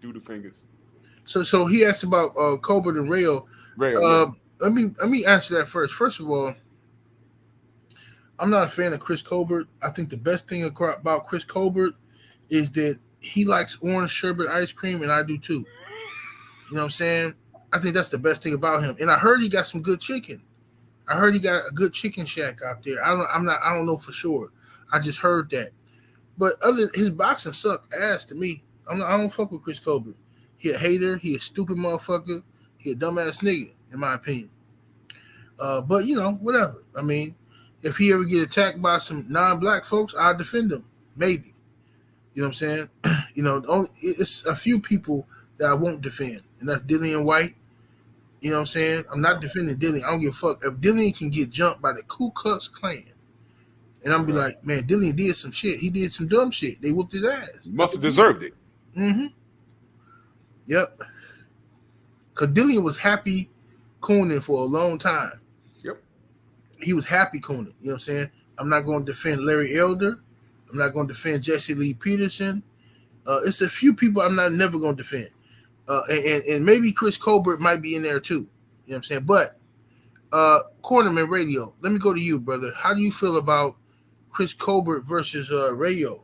Doodle Fingers. So he asked about Colbert and Rayo. Let me answer that first. First of all, I'm not a fan of Chris Colbert. I think the best thing about Chris Colbert is that he likes orange sherbet ice cream, and I do too. You know what I'm saying? I think that's the best thing about him. And I heard he got some good chicken. I heard he got a good chicken shack out there. I don't know for sure. I just heard that. But his boxing sucked ass to me. I don't fuck with Chris Colbert. He a hater. He a stupid motherfucker. He a dumbass nigga, in my opinion. But you know, whatever. I mean, if he ever get attacked by some non-black folks, I'll defend him. Maybe. You know what I'm saying? You know, it's a few people that I won't defend, and that's Dillian White. You know what I'm saying? I'm not defending Dillian. I don't give a fuck. If Dillian can get jumped by the Ku Klux Klan, and I'm be like, man, Dillian did some shit. He did some dumb shit. They whooped his ass. Must have deserved it. Mm-hmm. Yep. Because Dillian was happy cooning for a long time. Yep. He was happy cooning. You know what I'm saying? I'm not going to defend Larry Elder. I'm not going to defend Jesse Lee Peterson. It's a few people I'm never going to defend. And maybe Chris Colbert might be in there too. You know what I'm saying? But Cornerman Radio, let me go to you, brother. How do you feel about Chris Colbert versus Rayo?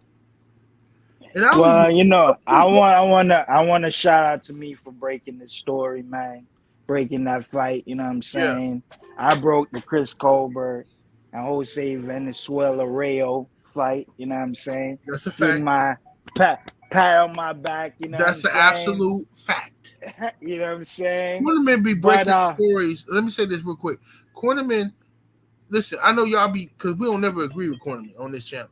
Well, you know, I want to shout out to me for breaking the story, man. Breaking that fight, you know what I'm saying? Yeah. I broke the Chris Colbert and Jose Venezuela Rayo fight, you know what I'm saying? That's a fact. Give my pat on my back, you know that's what I'm an saying? Absolute fact. You know what I'm saying? Cornerman be breaking stories. Let me say this real quick. Cornerman, listen, I know y'all be, because we don't never agree with Cornerman on this channel.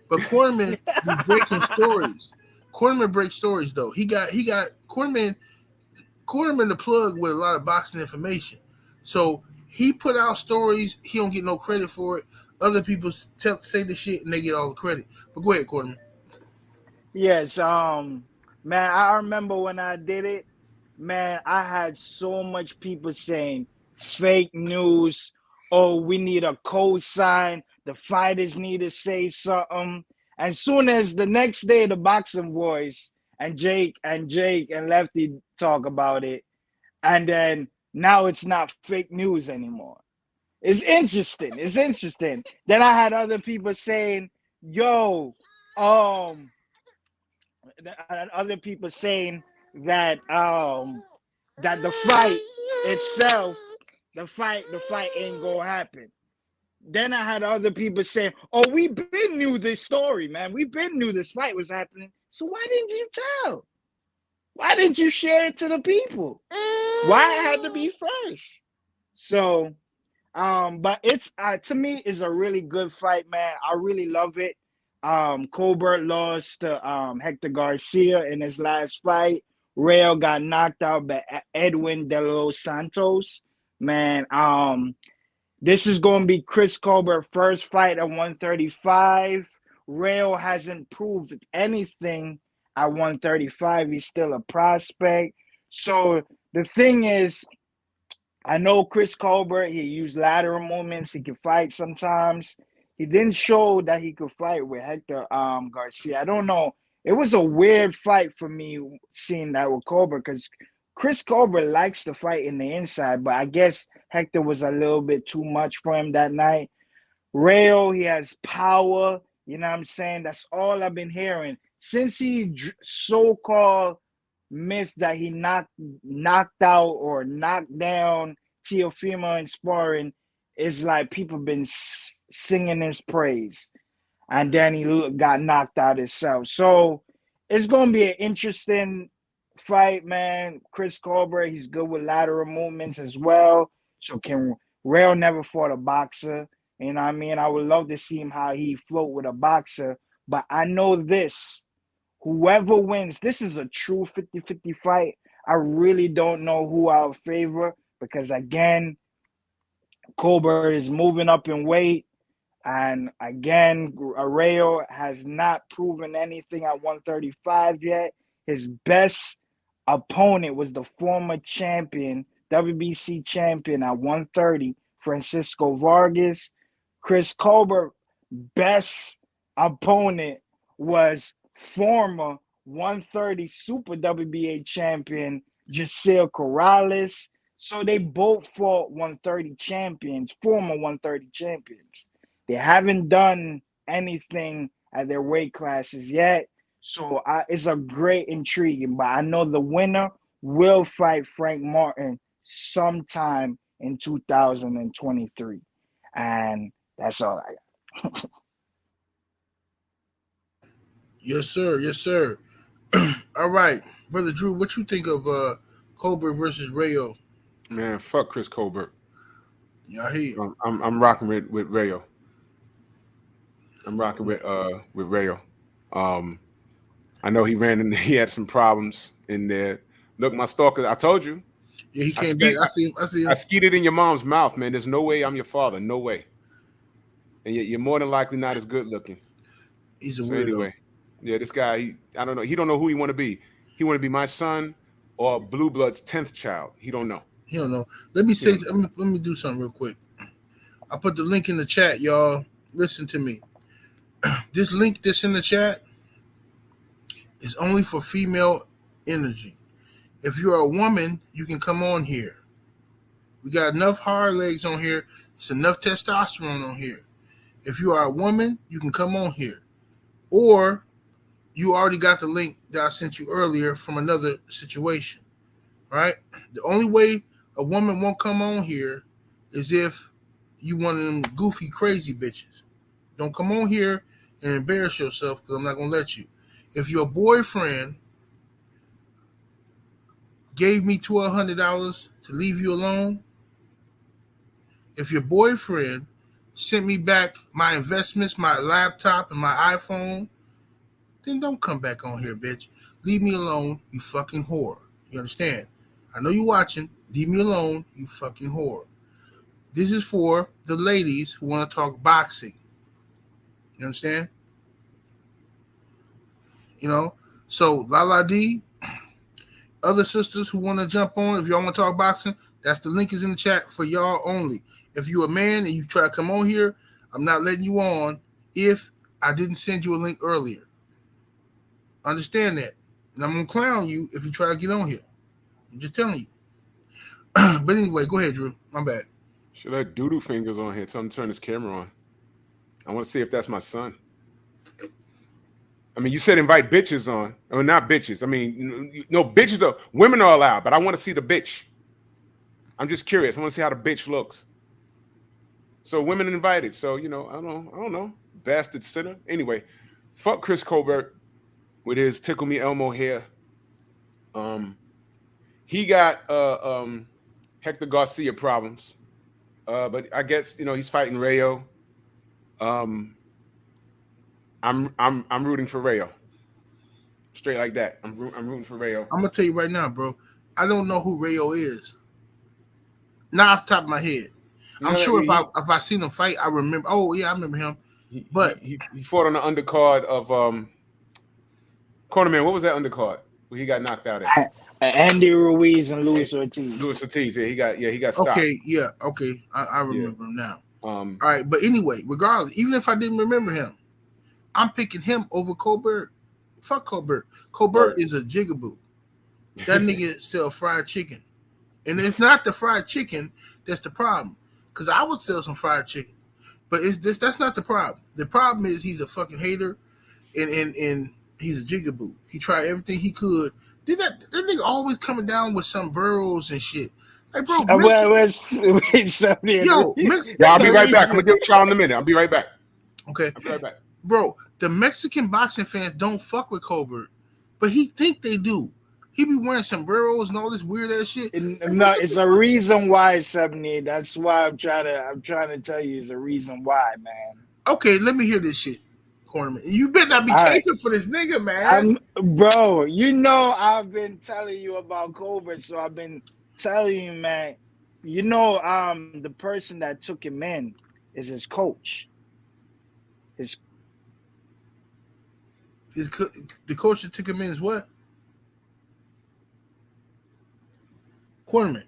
But Cornerman be breaking stories. Cornerman breaks stories though. He got Cornerman the plug with a lot of boxing information. So he put out stories. He don't get no credit for it. Other people say the shit and they get all the credit. But go ahead, Cornerman. Yes, man, I remember when I did it, man, I had so much people saying fake news. Oh, we need a co-sign. The fighters need to say something. As soon as the next day, the Boxing Boys and Jake and Lefty talk about it, and then now it's not fake news anymore. It's interesting. Then I had other people saying, "Yo, other people saying that that the fight itself, the fight ain't gonna happen." Then I had other people saying, "Oh, we been knew this story, man. We been knew this fight was happening. So why didn't you tell? Why didn't you share it to the people? Why it had to be first?" So, but it's to me is a really good fight, man. I really love it. Colbert lost to Hector Garcia in his last fight. Rayo got knocked out by Edwin De Los Santos. Man, this is going to be Chris Colbert's first fight at 135. Rayo hasn't proved anything at 135. He's still a prospect. So the thing is, I know Chris Colbert, he used lateral movements. He can fight sometimes. He didn't show that he could fight with Hector Garcia. I don't know. It was a weird fight for me seeing that with Colbert because Chris Colbert likes to fight in the inside, but I guess Hector was a little bit too much for him that night. Rayo, he has power. You know what I'm saying? That's all I've been hearing. Since he so-called myth that he knocked out or knocked down Teofimo in sparring, is like people been singing his praise. And then he got knocked out himself. So it's going to be an interesting fight, man. Chris Colbert, he's good with lateral movements as well. So Rayo never fought a boxer. You know what I mean? I would love to see him how he float with a boxer. But I know this. Whoever wins, this is a true 50-50 fight. I really don't know who I'll favor because, again, Colbert is moving up in weight. And, again, Rayo has not proven anything at 135 yet. His best opponent was the former champion, WBC champion at 130, Francisco Vargas. Chris Colbert's best opponent was former 130 Super WBA champion Giselle Corrales. So they both fought 130 champions, former 130 champions. They haven't done anything at their weight classes yet. So it's a great intriguing, but I know the winner will fight Frank Martin sometime in 2023. And that's all I got. Yes, sir. Yes, sir. All right, Brother Drew, what you think of Colbert versus Rayo? Man, fuck Chris Colbert. Yeah, I hear you. I'm rocking with Rayo. I'm rocking with Rayo. I know he had some problems in there, Look, my stalker. I told you. Yeah, he came back. I see him. I skeeted in your mom's mouth, man. There's no way I'm your father. No way. And yet you're more than likely not as good looking. He's a So weirdo. anyway, yeah, this guy, I don't know. He don't know who he want to be. He want to be my son or Blue Blood's 10th child. He don't know. He don't know. Let me say. Let me do something real quick. I put the link in the chat, y'all. Listen to me. This link that's in the chat is only for female energy. If you're a woman, you can come on here. We got enough hard legs on here. It's enough testosterone on here. If you are a woman, you can come on here. Or you already got the link that I sent you earlier from another situation, right? The only way a woman won't come on here is if you one of them goofy, crazy bitches. Don't come on here and embarrass yourself because I'm not going to let you. If your boyfriend gave me $1,200 to leave you alone, if your boyfriend sent me back my investments, my laptop, and my iPhone, then don't come back on here, bitch. Leave me alone, you fucking whore. You understand? I know you watching. Leave me alone, you fucking whore. This is for the ladies who want to talk boxing. You understand? You know? So, Lala D, other sisters who want to jump on, if y'all want to talk boxing, that's the link is in the chat for y'all only. If you're a man and you try to come on here, I'm not letting you on if I didn't send you a link earlier. Understand that. And I'm going to clown you if you try to get on here. I'm just telling you. But anyway, go ahead, Drew. My bad. Should I doodoo fingers on here? Tell him to turn his camera on. I want to see if that's my son. I mean, you said invite bitches on. I mean, not bitches. I mean, no, bitches are, women are allowed, but I want to see the bitch. I'm just curious. I want to see how the bitch looks. So women invited. So, you know, I don't know. Bastard sinner. Anyway, fuck Chris Colbert with his Tickle Me Elmo hair. He got Hector Garcia problems. But I guess, you know, he's fighting Rayo. I'm rooting for Rayo. Straight like that. I'm rooting for Rayo. I'm gonna tell you right now, bro. I don't know who Rayo is. Not off the top of my head. I'm sure if I seen him fight, I remember. Oh yeah, I remember him. But he fought on the undercard of Cornerman. What was that undercard where he got knocked out at? Andy Ruiz and Luis Ortiz. Luis Ortiz. Yeah, he got stopped. Okay. I remember him now. All right, but anyway, regardless, even if I didn't remember him, I'm picking him over Colbert. Fuck Colbert. Colbert is a jigaboo. That nigga sell fried chicken. And it's not the fried chicken that's the problem. Because I would sell some fried chicken. But that's not the problem. The problem is he's a fucking hater and he's a jigaboo. He tried everything he could. Did that nigga always coming down with some burrows and shit. Like, bro, I'll be right back. I'm gonna give y'all in a minute. I'll be right back. Okay. I'll be right back. Bro, the Mexican boxing fans don't fuck with Colbert, but he think they do. He be wearing sombreros and all this weird ass shit. No, it's a reason why, 70. That's why I'm trying to tell you. It's a reason why, man. Okay, let me hear this shit, Cornerman. You better not be caping for this nigga, man. Bro, you know I've been telling you about Colbert, so I've been telling you, man. You know, the person that took him in is his coach. The coach that took him in is what? Cornerman.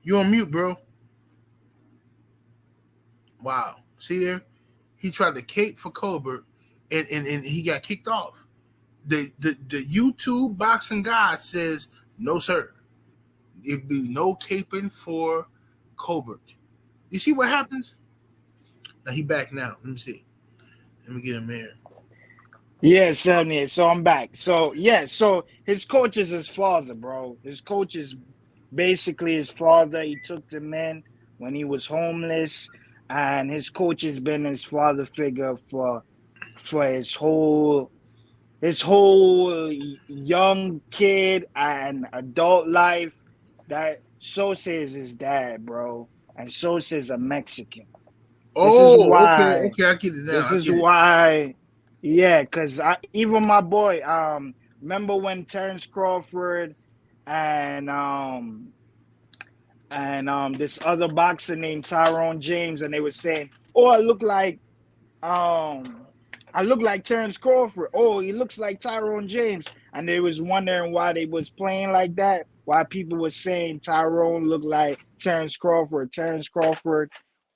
You on mute, bro. Wow. See there? He tried to cape for Colbert and he got kicked off. The YouTube boxing guy says, no, sir. There'd be no caping for Colbert. You see what happens? Now he back now. Let me see. Let me get him here. Yeah, 78. So I'm back. So his coach is his father, bro. His coach is basically his father. He took him in when he was homeless, and his coach has been his father figure for his whole young kid and adult life. That Sosa is his dad, bro, and Sosa is a Mexican. Oh, okay, I get it now. This is why. Yeah, because even my boy, remember when Terrence Crawford and this other boxer named Tyrone James, and they were saying, "Oh, um I look like Terrence Crawford. Oh, he looks like Tyrone James." And they was wondering why they was playing like that. Why people was saying Tyrone looked like Terrence Crawford. Terrence Crawford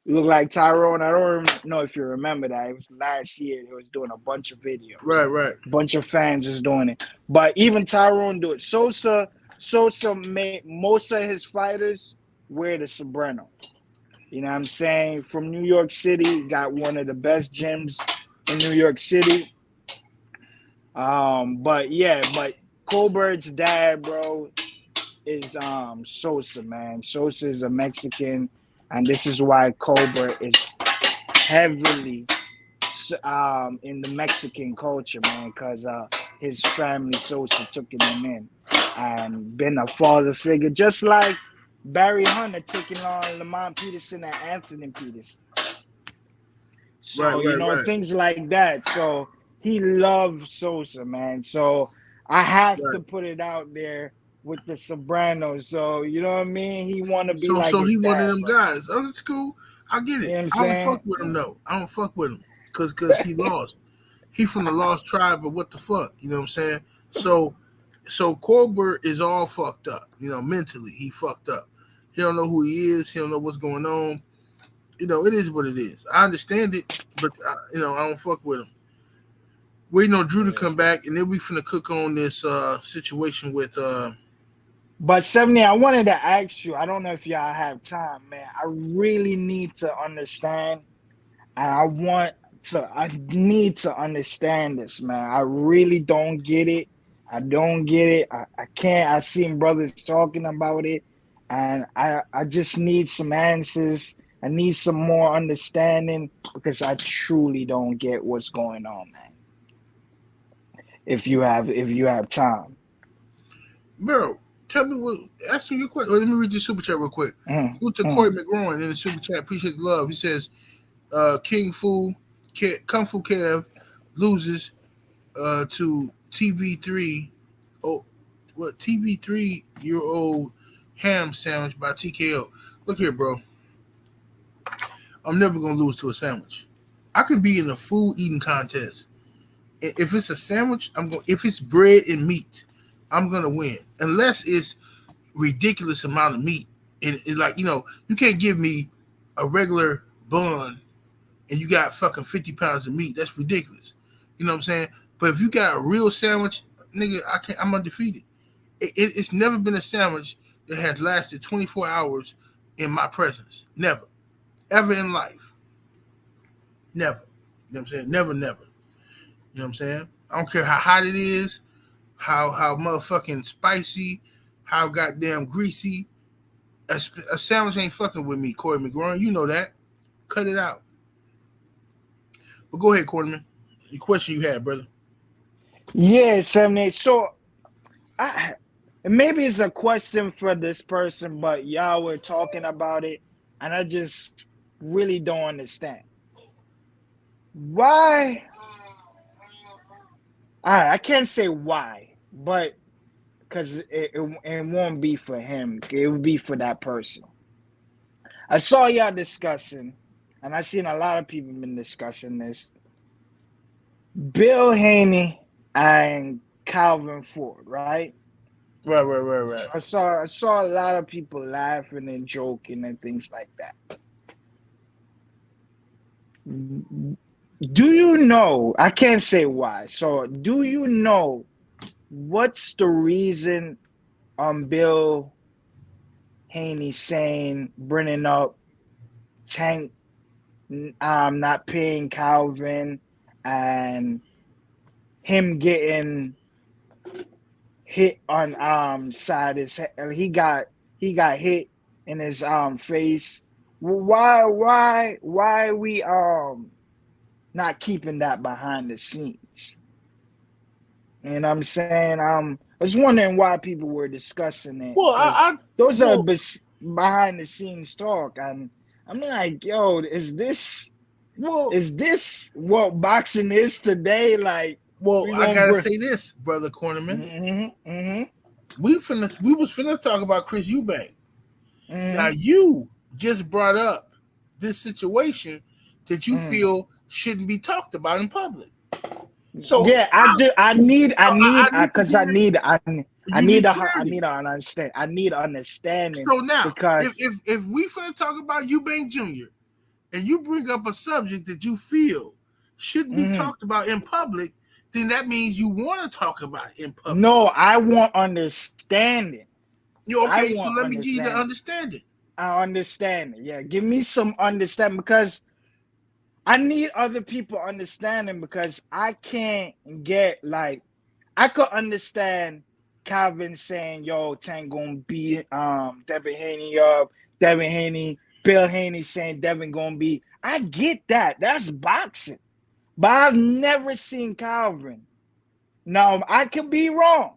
looked like Tyrone. I don't know if you remember that. It was last year. They was doing a bunch of videos. Right. Bunch of fans was doing it. But even Tyrone do it. Sosa made most of his fighters wear the sombrero. You know what I'm saying? From New York City, got one of the best gyms in New York City. But Colbert's dad, bro, is Sosa, man. Sosa is a Mexican, and this is why Colbert is heavily in the Mexican culture, man, because his family Sosa took him in and been a father figure, just like Barry Hunter taking on Lamont Peterson and Anthony Peterson. So, Right. things like that. So he loves Sosa, man. So I have to put it out there with the Sopranos. So, you know what I mean? He want to be like So his he one of dad, them bro. guys. Oh, that's cool. I get You it. know what I'm I don't saying? fuck with him though. I don't fuck with him because he lost. He from the lost tribe, but what the fuck? You know what I'm saying? So Colbert is all fucked up. Mentally he fucked up. He don't know who he is. He don't know what's going on. It is what it is. I understand it, but I don't fuck with him. Waiting on Drew to come back, and then we finna cook on this situation with. But 70, I wanted to ask you, I don't know if y'all have time, man. I really need to understand, and I need to understand this, man. I really don't get it. I don't get it. I can't. I seen brothers talking about it, and I just need some answers. I need some more understanding because I truly don't get what's going on, man. If you have time. Bro, tell me what. Ask me your question. Let me read the super chat real quick. Salute to Corey McGraw in the super chat. Appreciate the love. He says, Kung Fu Kev loses to TV3. Oh, what TV 3-year-old ham sandwich by TKO. Look here, bro. I'm never gonna lose to a sandwich. I could be in a food eating contest. If it's a sandwich, I'm going. If it's bread and meat, I'm gonna win. Unless it's ridiculous amount of meat, and like you can't give me a regular bun and you got fucking 50 pounds of meat. That's ridiculous. You know what I'm saying? But if you got a real sandwich, nigga, I'm undefeated. It's never been a sandwich that has lasted 24 hours in my presence. Never, ever in life. Never. You know what I'm saying? Never. You know what I'm saying? I don't care how hot it is, how motherfucking spicy, how goddamn greasy. A sandwich ain't fucking with me, Corey McGraw. You know that. Cut it out. But go ahead, Coreyman. Your question you had, brother. Yeah, 78. So maybe it's a question for this person, but y'all were talking about it, and I just really don't understand. Why? I can't say why, but because it won't be for him. It would be for that person. I saw y'all discussing, and I seen a lot of people been discussing this. Bill Haney and Calvin Ford, right? Right. So I saw a lot of people laughing and joking and things like that. Do you know? I can't say why. So do you know what's the reason Bill Haney saying bringing up Tank not paying Calvin and him getting hit on side his head? He got hit in his face. Why we not keeping that behind the scenes? You know what I'm saying? I was wondering why people were discussing it, Well, because those are well, behind the scenes talk, and I'm like, yo, is this Well, Is this what boxing is today? Like, well, we I gonna gotta say this, brother Cornerman. We was finna talk about Chris Eubank. Now you just brought up this situation that you feel shouldn't be talked about in public. So yeah, I need to because hear you need clarity. I need understanding So now, because if we finna talk about Eubank Jr. and you bring up a subject that you feel shouldn't be talked about in public, then that means you want to talk about it in public. no, I want understanding. You I okay? So want let me give you the understanding. understanding. I understand it. Yeah, give me some understanding because I need other people understanding because I can't get like I could understand Calvin saying, "Yo, Tank gonna beat Devin Haney up." Devin Haney, Bill Haney saying Devin gonna be. I get that. That's boxing, but I've never seen Calvin. Now I could be wrong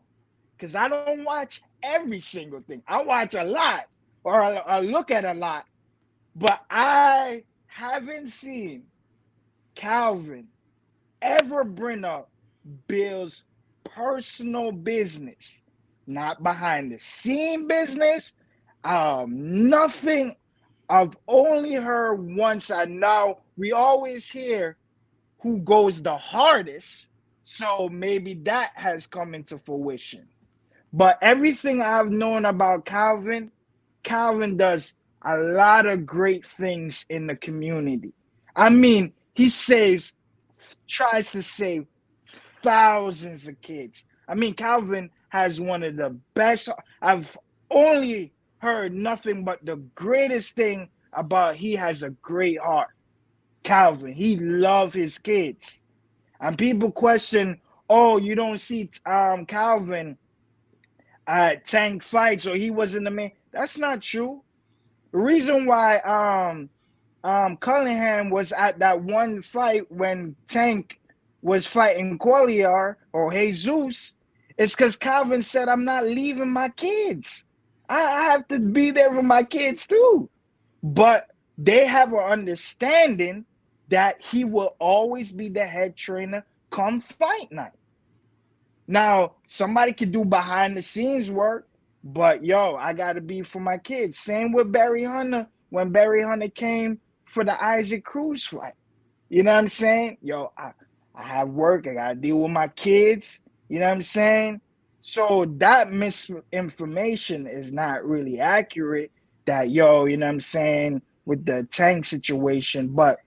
because I don't watch every single thing. I watch a lot or I look at a lot, but I haven't seen Calvin ever bring up Bill's personal business, not behind the scene business. Nothing. I've only heard once. I know we always hear who goes the hardest, so maybe that has come into fruition. But everything I've known about Calvin, Calvin does a lot of great things in the community. I mean, he tries to save thousands of kids. I mean, Calvin has one of the best. I've only heard nothing but the greatest thing about he has a great heart. Calvin, he loves his kids. And people question, oh, you don't see Calvin Tank fights or he wasn't the man. That's not true. The reason why Cunningham was at that one fight when Tank was fighting Qualiar or Jesus is because Calvin said, I'm not leaving my kids. I have to be there for my kids too. But they have an understanding that he will always be the head trainer come fight night. Now, somebody could do behind the scenes work, but yo, I got to be for my kids. Same with Barry Hunter when Barry Hunter came for the Isaac Cruz fight. You know what I'm saying? Yo, I have work. I got to deal with my kids. You know what I'm saying? So that misinformation is not really accurate that, yo, you know what I'm saying, with the Tank situation. But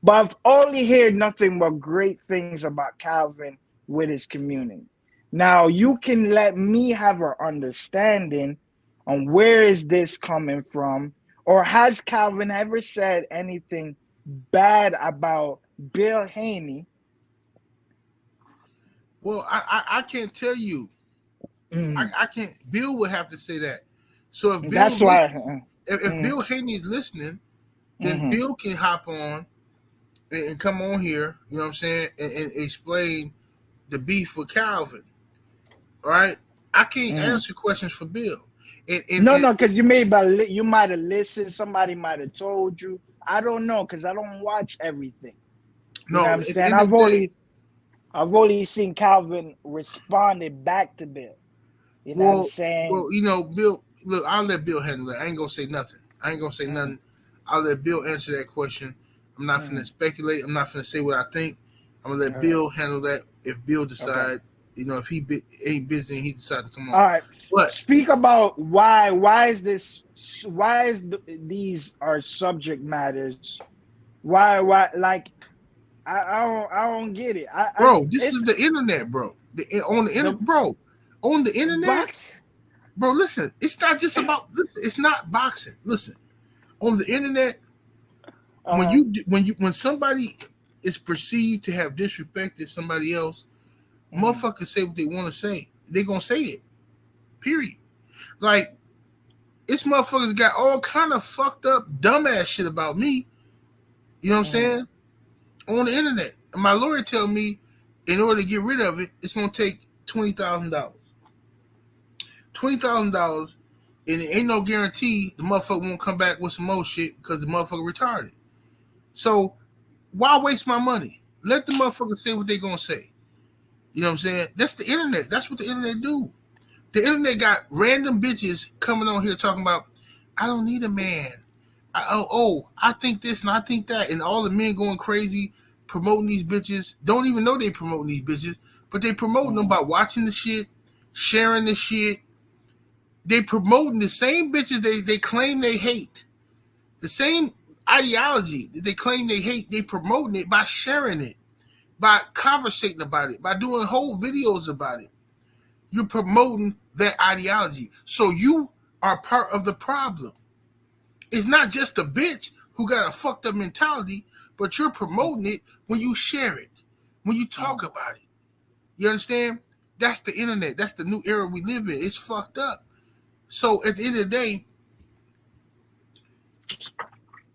I've only heard nothing but great things about Calvin with his community. Now, you can let me have an understanding on where is this coming from, or has Calvin ever said anything bad about Bill Haney? Well, I can't tell you. I can't. Bill would have to say that. So if That's why. if Bill Haney's listening, then Bill can hop on and come on here. You know what I'm saying, and explain the beef with Calvin. All right, I can't answer questions for Bill. No, because you might have listened. Somebody might have told you. I don't know because I don't watch everything. You know what I'm at the saying? end of the day, I've only seen Calvin responded back to Bill. You know what I'm saying? well, you know, Bill. Look, I'll let Bill handle it. I ain't gonna say nothing. I'll let Bill answer that question. I'm not gonna speculate. I'm not gonna say what I think. I'm gonna let Bill handle that. If Bill decide, you know, if he ain't busy and he decide to come on. All right. But speak about why is this? Why is these are subject matters? Why like I don't get it. bro, this is the internet, bro. On the internet, bro. Listen, it's not just about. Listen, it's not boxing. Listen, on the internet, when somebody is perceived to have disrespected somebody else, motherfuckers say what they want to say. They gonna say it. Period. Like this motherfuckers got all kind of fucked up dumbass shit about me. You know what I'm saying? On the internet. And my lawyer tell me in order to get rid of it, it's gonna take $20,000. $20,000, and it ain't no guarantee the motherfucker won't come back with some more shit because the motherfucker retarded. So Why waste my money? Let the motherfuckers say what they gonna say. You know what I'm saying? That's the internet. That's what the internet do. The internet got random bitches coming on here talking about, I don't need a man. I think this and I think that, and all the men going crazy promoting these bitches. Don't even know they promoting these bitches, but they promoting them by watching the shit, sharing the shit. They promoting the same bitches they claim they hate. The same ideology that they claim they hate, they promoting it by sharing it, by conversating about it, by doing whole videos about it. You're promoting that ideology. So you are part of the problem. It's not just a bitch who got a fucked up mentality, but you're promoting it when you share it, when you talk about it. You understand? That's the internet. That's the new era we live in. It's fucked up. So at the end of the day,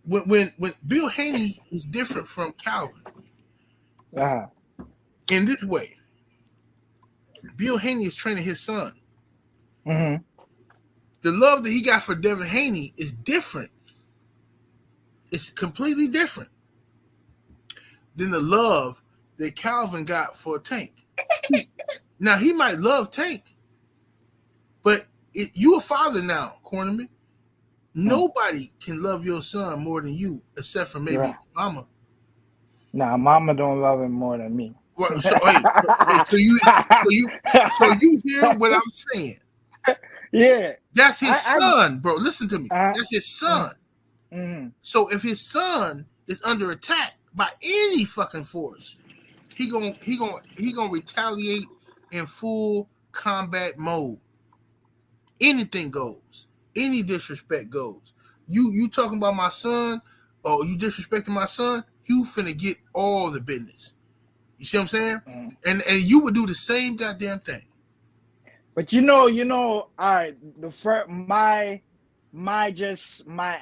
when Bill Haney is different from Calvin in this way. Bill Haney is training his son. Mm-hmm. The love that he got for Devin Haney is different. It's completely different than the love that Calvin got for Tank. Now, he might love Tank, but you a father now, Cornerman. Nobody can love your son more than you, except for maybe mama. Nah, mama don't love him more than me. Well, so you hear what I'm saying? Yeah. That's his son, bro. Listen to me. That's his son. Mm-hmm. So if his son is under attack by any fucking force, he gonna retaliate in full combat mode. Anything goes. Any disrespect goes. You talking about my son, or you disrespecting my son, you finna get all the business. You see what I'm saying? And you would do the same goddamn thing. But you know, all right, my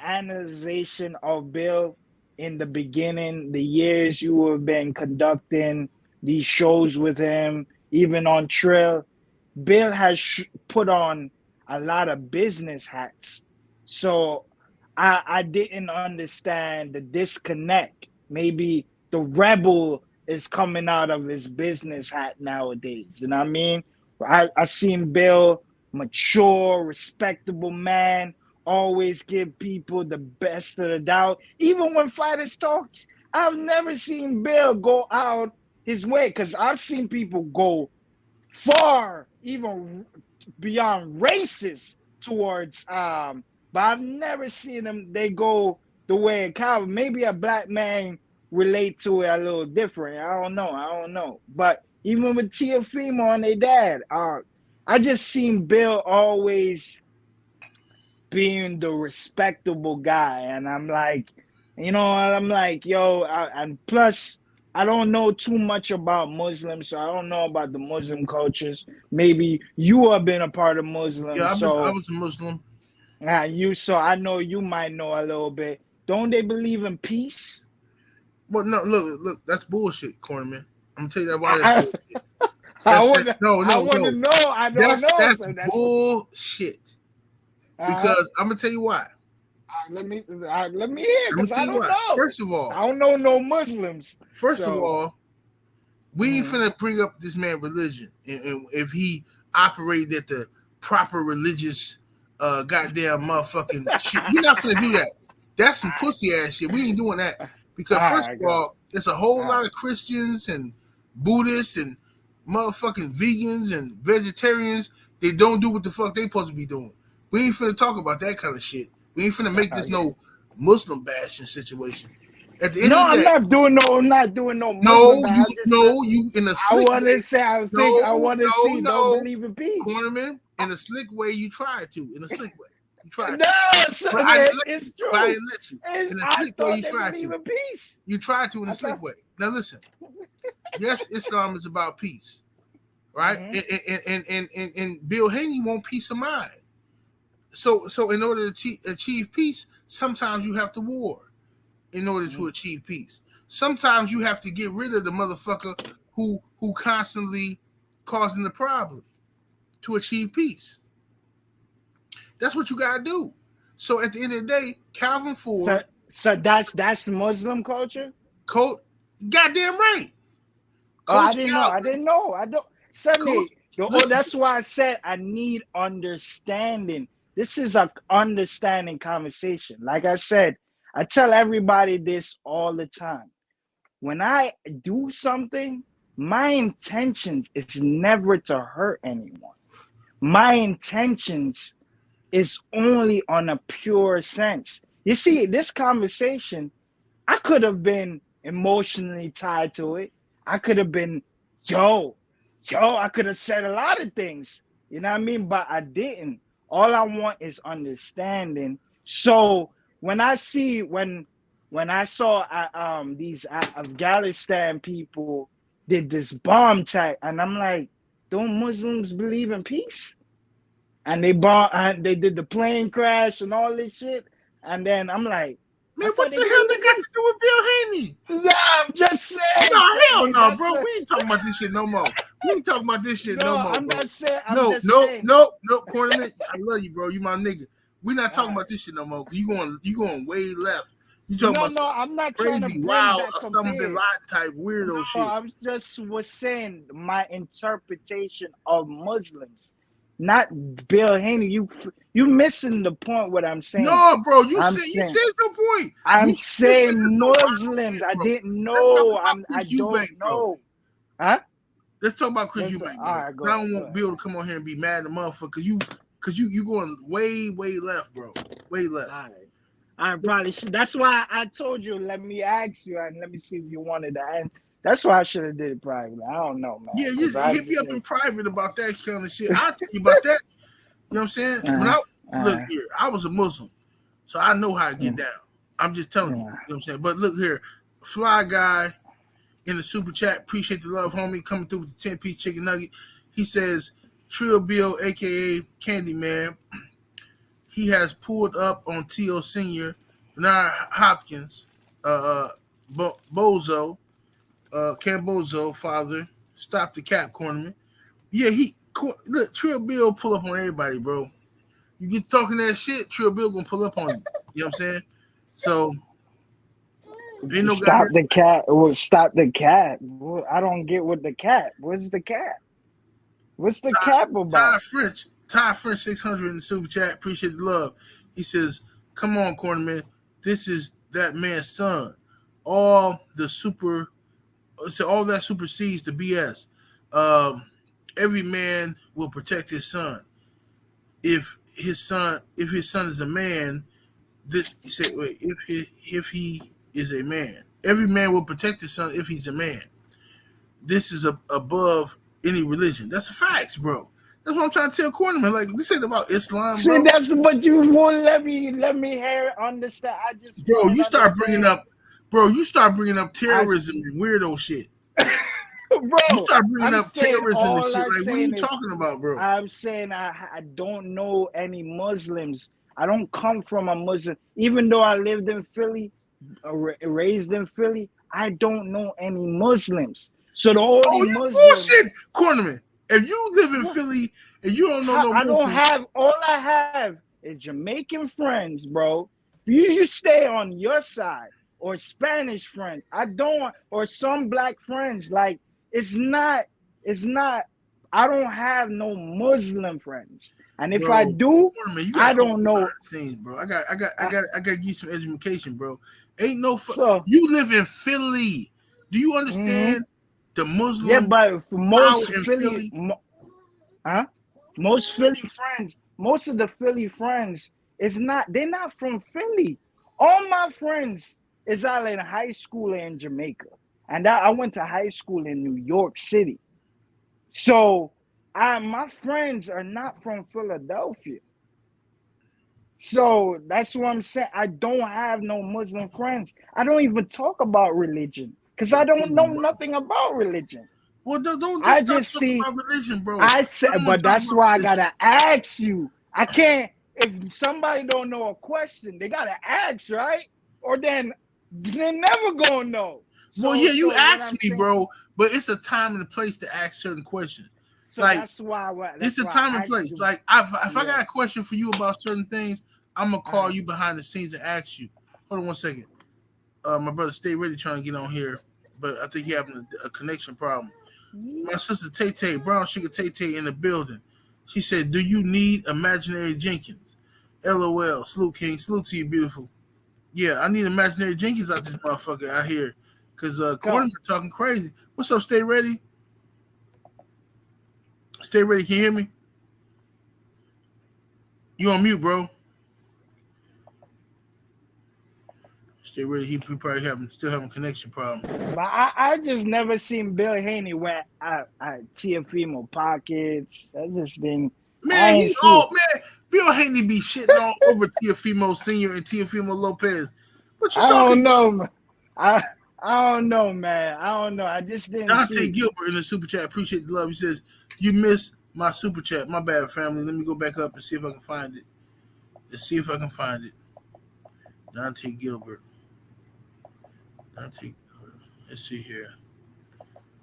analyzation of Bill in the beginning, the years you have been conducting these shows with him, even on Trill, Bill has put on a lot of business hats. So I didn't understand the disconnect. Maybe the rebel is coming out of his business hat nowadays. You know what I mean? I seen Bill, mature, respectable man, always give people the best of the doubt. Even when fighters talk, I've never seen Bill go out his way, because I've seen people go far, even beyond racist towards but I've never seen them they go the way of Calvin. Maybe a black man relate to it a little different. I don't know. But even with Teofimo and their dad, I just seen Bill always being the respectable guy, and I'm like, yo, and plus I don't know too much about Muslims, so I don't know about the Muslim cultures. Maybe you have been a part of Muslims, Yeah, so I was a Muslim. so I know you might know a little bit. Don't they believe in peace? Well, no, look, that's bullshit, Cornerman. I'm gonna tell you that why that's bullshit. I want to know. I don't know. That's bullshit. Because I'm gonna tell you why. Let me hear, because I don't know. First of all, I don't know no Muslims. First of all, we ain't finna bring up this man religion, and if he operated at the proper religious goddamn motherfucking shit. We're not finna do that. That's some pussy ass shit. We ain't doing that. Because first of all, there's a whole lot of Christians and Buddhists and motherfucking vegans and vegetarians. They don't do what the fuck they supposed to be doing. We ain't finna talk about that kind of shit. We ain't finna make this no Muslim bashing situation. At the end of the day, I'm not doing no. You in a slick I want to say. I want to see. Don't believe in peace, Cornerman. In a slick way, you try to. In a slick way, you try. No, it's true. I didn't let you. In a slick way, you try to. Peace. You try to in a slick way. Now listen. Yes, Islam is about peace, right? Mm-hmm. And Bill Haney want peace of mind. So in order to achieve peace, sometimes you have to war. In order to achieve peace, sometimes you have to get rid of the motherfucker who constantly causing the problem to achieve peace. That's what you gotta do. So at the end of the day, Calvin Ford. So that's Muslim culture. Coach, goddamn right. Oh, I Coach didn't Cal, know. I didn't know. I don't. Sunday. Oh, listen. that's why I said I need understanding. This is a understanding conversation. Like I said, I tell everybody this all the time. When I do something, my intentions is never to hurt anyone. My intentions is only on a pure sense. You see, this conversation, I could have been emotionally tied to it. I could have been, I could have said a lot of things. You know what I mean? But I didn't. All I want is understanding. So when I saw these Afghanistan people did this bomb tag, and I'm like, don't Muslims believe in peace? And they did the plane crash and all this shit. And then I'm like, Man, what the hell they got to do with Bill Haney? Nah, I'm just saying. No, hell no, bro. We ain't talking about this shit no more. We ain't talking about this shit no more, I'm bro. not saying. No, Cornerman, I love you, bro. You my nigga. We not talking about this shit no more. You going way left. You talking about I'm not trying to crazy, bring wild, that Osama bin Laden type weirdo shit. I was saying my interpretation of Muslims, not Bill Haney. You missing the point. What I'm saying? No, bro. You said the point. I'm saying Muslims. I didn't know. I don't know. Huh? Let's talk about Chris Eubank, bro. Right, I don't want Bill to come on here and be mad at the motherfucker. Cause you going way left, bro. Way left. All right. I probably should. That's why I told you. Let me ask you, and let me see if you wanted to. And that's why I should have did it privately. I don't know, man. Yeah, you hit me up in private about that kind of shit. I'll tell you about that. You know what I'm saying? Look here, I was a Muslim, so I know how to get down. I'm just telling you. You know what I'm saying? But look here, Fly Guy in the super chat. Appreciate the love, homie. Coming through with the 10-piece chicken nugget. He says, Trill Bill, aka Candyman, he has pulled up on T.O. Senior, Bernard Hopkins, Bozo, Cambozo, father. Stop the cap, Cornerman. Yeah, look, Trill Bill pull up on everybody, bro. You get talking that shit, Trill Bill gonna pull up on you. You know what I'm saying? So ain't no stop the cat. Well, stop the cat. I don't get what the cat. What's the cat? What's the cap about? Ty French 600 in the super chat. Appreciate the love. He says, "Come on, Cornerman. This is that man's son. All that supersedes the BS. Every man will protect his son. If his son is a man, if he is a man, every man will protect his son if he's a man. This is above any religion. That's a fact, bro. That's what I'm trying to tell Cornerman. Like, this ain't about Islam, bro. See, that's but you won't let me hear understand. I just you start bringing up terrorism and weirdo shit. Bro, you start bringing up terrorism and shit. Like, what are you talking about, bro? I'm saying I don't know any Muslims. I don't come from a Muslim. Even though I lived in Philly, raised in Philly, I don't know any Muslims. So the only Muslim bullshit, Cornerman. If you live in Philly and you don't know no Muslims, all I have is Jamaican friends, bro. You stay on your side, or Spanish friends. Or some black friends. Like, it's not. I don't have no Muslim friends, and if I do, I don't know. Scenes, bro. I got to give you some education, bro. Ain't no. You live in Philly. Do you understand the Muslim? Yeah, but for most Philly, most Philly friends, most of the Philly friends they're not from Philly. All my friends is out in high school in Jamaica, and I went to high school in New York City. So my friends are not from Philadelphia. So that's what I'm saying. I don't have no Muslim friends. I don't even talk about religion because I don't know nothing about religion. Well, don't just talk about religion, bro. I said, but that's why I gotta ask you. I can't. If somebody don't know a question, they gotta ask, right? Or then they're never gonna know. Well, yeah, you asked me, bro, but it's a time and a place to ask certain questions. So like, that's why it's a time and place. Like, if I got a question for you about certain things, I'm gonna call you behind the scenes and ask you. Hold on one second. My brother, stay ready trying to get on here, but I think he having a connection problem. My sister Tay Tay, Brown Sugar Tay Tay in the building. She said, "Do you need imaginary Jenkins?" LOL. Salute King. Salute to you, beautiful. Yeah, I need imaginary Jenkins out this motherfucker out here, cause Quarterman talking crazy. What's up? Stay ready. Stay ready. Can you hear me? You on mute, bro? Stay ready. He probably still having a connection problem. But I just never seen Bill Haney wear Tiafimo pockets. That just been man. Bill Haney be shitting all over Tiafimo Senior and Tiafimo Lopez. What you talking about? I don't know, man. I don't know. I just didn't Dante see. Gilbert in the super chat. Appreciate the love. He says, "You missed my super chat. My bad, family. Let me go back up and see if I can find it. Let's see if I can find it." Dante Gilbert. Let's see here.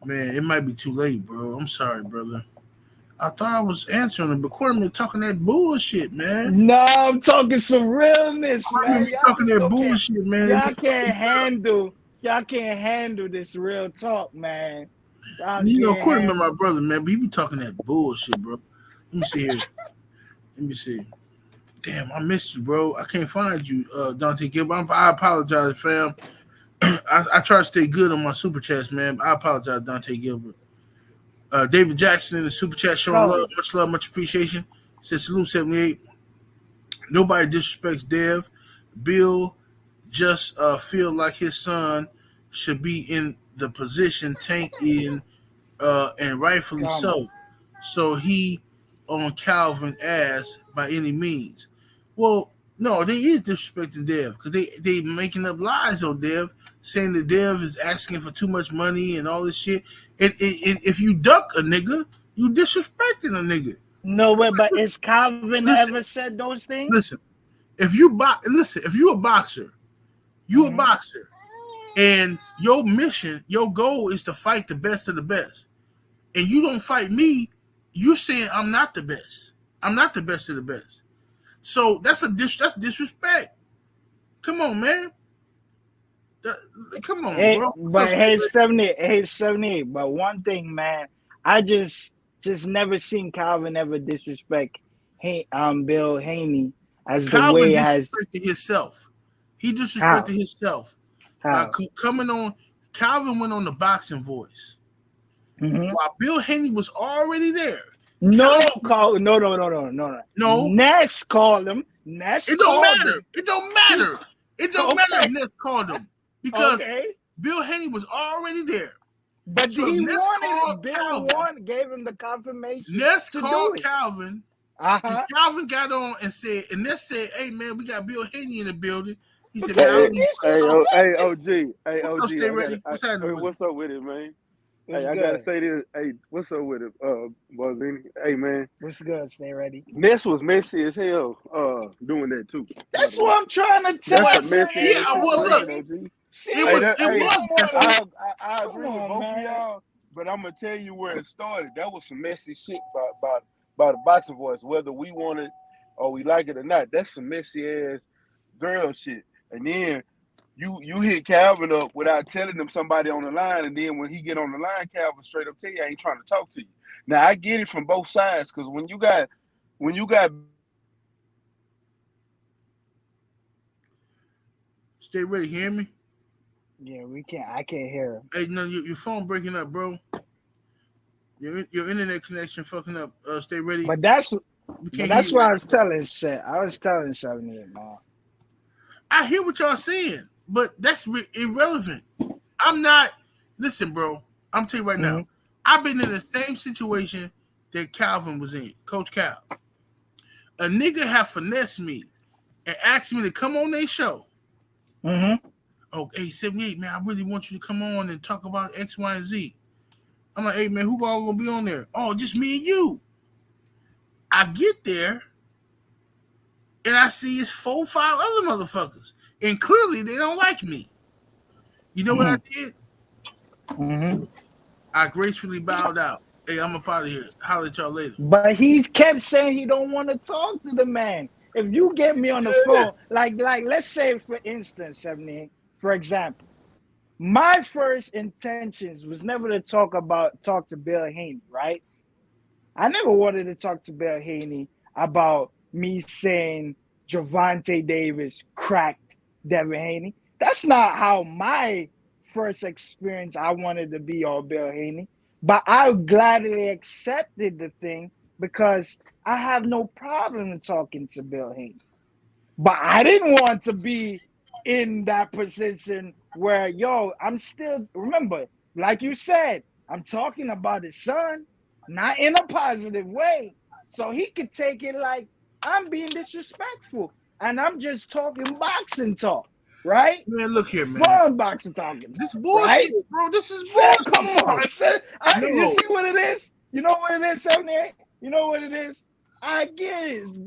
Man, it might be too late, bro. I'm sorry, brother. I thought I was answering him, but Quarterman talking that bullshit, man. No, I'm talking some realness, man. Y'all talking that bullshit, man. Y'all can't handle this real talk, man. Quarterman, my brother, man, but he be talking that bullshit, bro. Let me see here. Let me see. Damn, I missed you, bro. I can't find you, Dante Gilbert. I apologize, fam. I try to stay good on my super chats, man. I apologize, Dante Gilbert. David Jackson in the super chat showing love, much appreciation. Says salute 78. Nobody disrespects Dev. Bill just feel like his son should be in the position Tank in, and rightfully so. So he on Calvin ass by any means. Well, no, they is disrespecting Dev because they making up lies on Dev, saying that Dev is asking for too much money and all this shit. And if you duck a nigga, you disrespecting a nigga. No way, but is Calvin ever said those things? Listen, if you a boxer, a boxer, and your mission, your goal is to fight the best of the best, and you don't fight me, you're saying I'm not the best. I'm not the best of the best. So that's disrespect. Come on, man. Come on, bro. But hey, 78. But one thing, man, I just never seen Calvin ever disrespect Bill Haney as Calvin the way disrespected himself. He disrespected himself by coming on. Calvin went on the Boxing Voice while Bill Haney was already there. No. Ness called him. It don't matter. It don't matter if Ness called him because Bill Haney was already there. But so he wanted Bill gave him the confirmation. Ness called Calvin. Calvin got on and Ness said, "Hey man, we got Bill Haney in the building." He said, Hey, OG. Stay ready. What's happening? What's up with it, man? I gotta say this. Hey, what's up with it, Bozini? Hey, man. What's good? Stay ready. Ness was messy as hell doing that, too. That's what I'm trying to tell you. Yeah, well, look. I agree with both of y'all, but I'm going to tell you where it started. That was some messy shit by the Boxing Voice, whether we want it or we like it or not. That's some messy-ass girl shit. And then you hit Calvin up without telling them somebody on the line, and then when he get on the line, Calvin straight up tell you I ain't trying to talk to you. Now I get it from both sides because when you got stay ready, hear me? Yeah, I can't hear him. Hey, no, your phone breaking up, bro. Your internet connection fucking up. Stay ready. But that's what I was telling shit. I was telling 78, man. I hear what y'all saying, but that's irrelevant. I'm not. Listen, bro. I'm telling you right now. I've been in the same situation that Calvin was in, Coach Cal. A nigga have finessed me and asked me to come on their show. Oh, hey, 78, man, I really want you to come on and talk about X, Y, and Z. I'm like, hey, man, who all gonna be on there? Oh, just me and you. I get there, and I see it's 4 or 5 other motherfuckers. And clearly, they don't like me. You know what I did? I gracefully bowed out. Hey, I'm up out of here. Holler at y'all later. But he kept saying he don't want to talk to the man. If you get me on the phone, like let's say, for instance, 78, for example, my first intentions was never to talk to Bill Haney, right? I never wanted to talk to Bill Haney about me saying Javante Davis cracked Devin Haney. That's not how my first experience I wanted to be on Bill Haney. But I gladly accepted the thing because I have no problem in talking to Bill Haney. But I didn't want to be in that position where, yo, I'm still, remember, like you said, I'm talking about his son, not in a positive way. So he could take it like I'm being disrespectful and I'm just talking boxing talk, right? Man, look here, man. Fun boxing talking. This bullshit, right? bro. This is Say, bullshit. come on. Say, No. You see what it is? You know what it is, 78? You know what it is? I get it. It's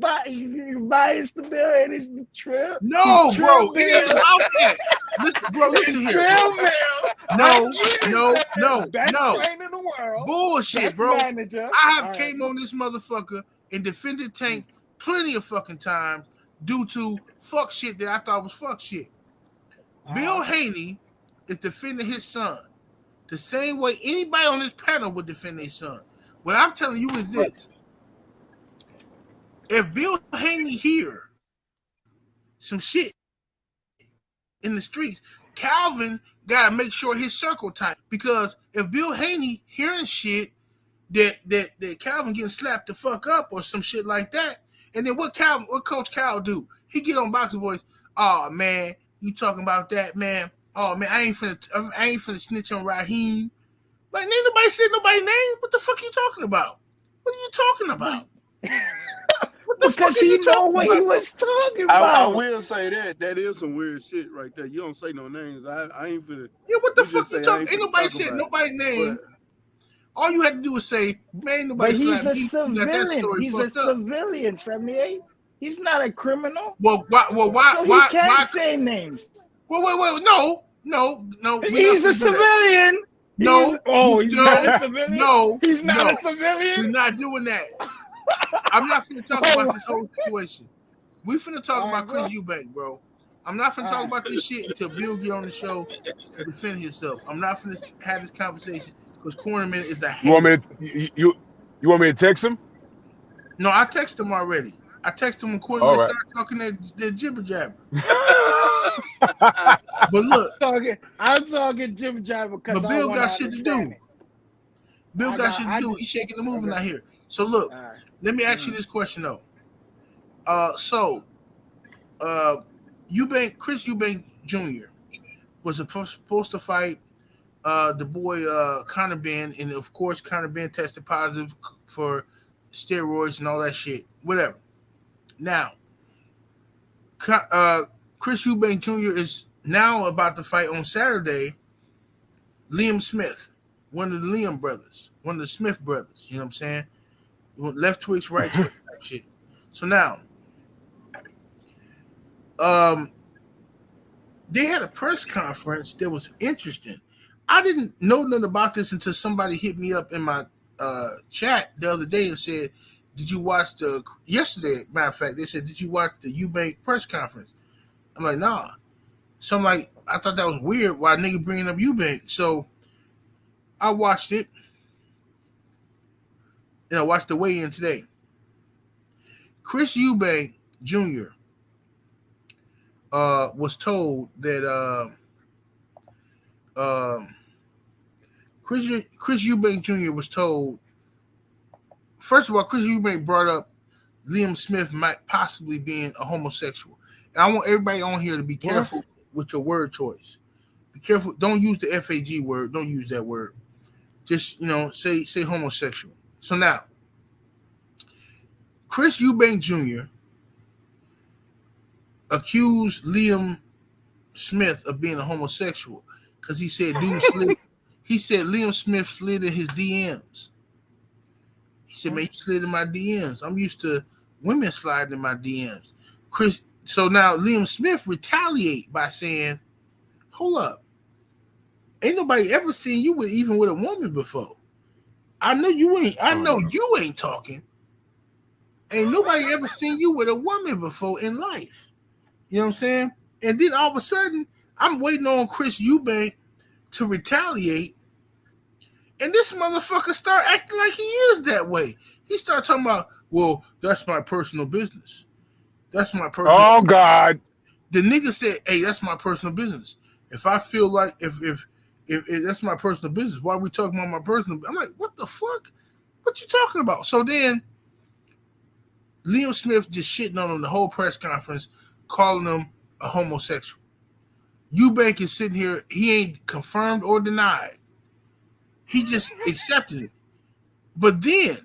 biased to Bill and it's the trip. No, bro. It ain't about that. Listen, bro, listen here. No. Best trainer in the world. Bullshit, best bro. Manager. I have came on this motherfucker and defended Tank plenty of fucking times due to fuck shit that I thought was fuck shit. Bill Haney is defending his son the same way anybody on this panel would defend their son. What I'm telling you is this. If Bill Haney hear some shit in the streets, Calvin gotta make sure his circle tight. Because if Bill Haney hearing shit that Calvin getting slapped the fuck up or some shit like that, and then what Coach Cal do? He get on Boxing Voice. Oh man, you talking about that, man? Oh man, I ain't finna snitch on Raheem. Like, ain't nobody said nobody's name. What the fuck are you talking about? What are you talking about? What the fuck are you talking about? What he was talking about. I will say that is some weird shit right there. You don't say no names. I ain't finna. Yeah, what the fuck you talking? Ain't nobody said nobody's name. All you had to do was say, man, nobody. But he's a civilian. He's a civilian, 78. He's not a criminal. Well, why? So he can't say names. Wait, no. He's a civilian. No. He's not a civilian. No, he's not a civilian. We're not doing that. I'm not finna talk about this whole situation. We finna talk about Chris Eubank, bro. I'm not finna talk about this shit until Bill get on the show to defend himself. I'm not finna have this conversation because Cornerman is a. You want me to text him? No, I texted him already. I texted him when Cornerman started talking that jibber jabber. But look, I'm talking jibber jabber because Bill got shit to do. Bill got shit to do. He's shaking the moving out here. So look, let me ask you this question though. Chris Eubank Jr. was supposed to fight the boy Conor Benn, and of course Conor Benn tested positive for steroids and all that shit. Whatever. Now, Chris Eubank Jr. is now about to fight on Saturday Liam Smith, one of the Liam brothers, one of the Smith brothers. You know what I'm saying? Left Twix, right Twix type shit. So now, they had a press conference that was interesting. I didn't know nothing about this until somebody hit me up in my chat the other day and said, did you watch yesterday, matter of fact, they said, did you watch the Eubank press conference? I'm like, nah. So I'm like, I thought that was weird. Why nigga bringing up Eubank? So I watched it. And I watched the weigh-in today. Chris Eubank Jr. Was told that Chris Eubank Jr. was told. First of all, Chris Eubank brought up Liam Smith might possibly being a homosexual. And I want everybody on here to be careful with your word choice. Be careful. Don't use the FAG word. Don't use that word. Just, say homosexual. So now, Chris Eubank Jr. accused Liam Smith of being a homosexual because he said Liam Smith slid in his DMs. He said, man, you slid in my DMs. I'm used to women sliding in my DMs. So now Liam Smith retaliate by saying, hold up. Ain't nobody ever seen you even with a woman before. I know you ain't talking. Ain't nobody ever seen you with a woman before in life. You know what I'm saying? And then all of a sudden, I'm waiting on Chris Eubank to retaliate, and this motherfucker start acting like he is that way. He start talking about, well, that's my personal business. That's my personal. Oh God. The nigga said, hey, that's my personal business. If I feel like if that's my personal business, why are we talking about my personal? I'm like, what the fuck? What you talking about? So then Liam Smith just shitting on him the whole press conference, calling him a homosexual. Eubank is sitting here, he ain't confirmed or denied. He just accepted it. But then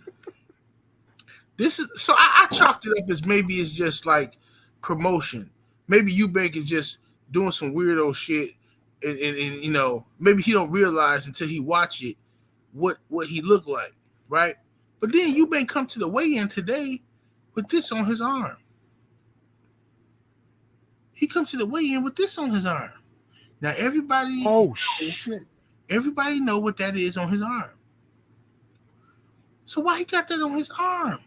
this is so I chalked it up as maybe it's just like promotion. Maybe Eubank is just doing some weirdo shit, and you know, maybe he don't realize until he watch it what he looked like, right? But then Eubank come to the weigh-in today with this on his arm. He comes to the weigh-in with this on his arm. Now everybody, Shit. everybody know what that is on his arm. So why he got that on his arm?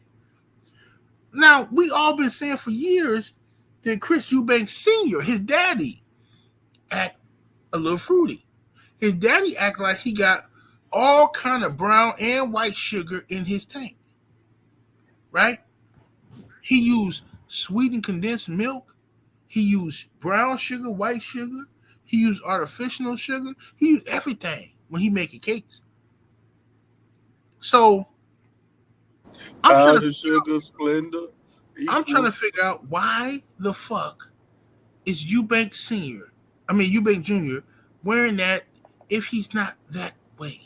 Now we all been saying for years that Chris Eubank Sr., his daddy, act a little fruity. His daddy act like he got all kind of brown and white sugar in his tank, right? He used sweetened condensed milk. He used brown sugar, white sugar. He used artificial sugar. He used everything when he making cakes. So I'm trying to figure out why the fuck is Eubank Eubank Jr. wearing that if he's not that way.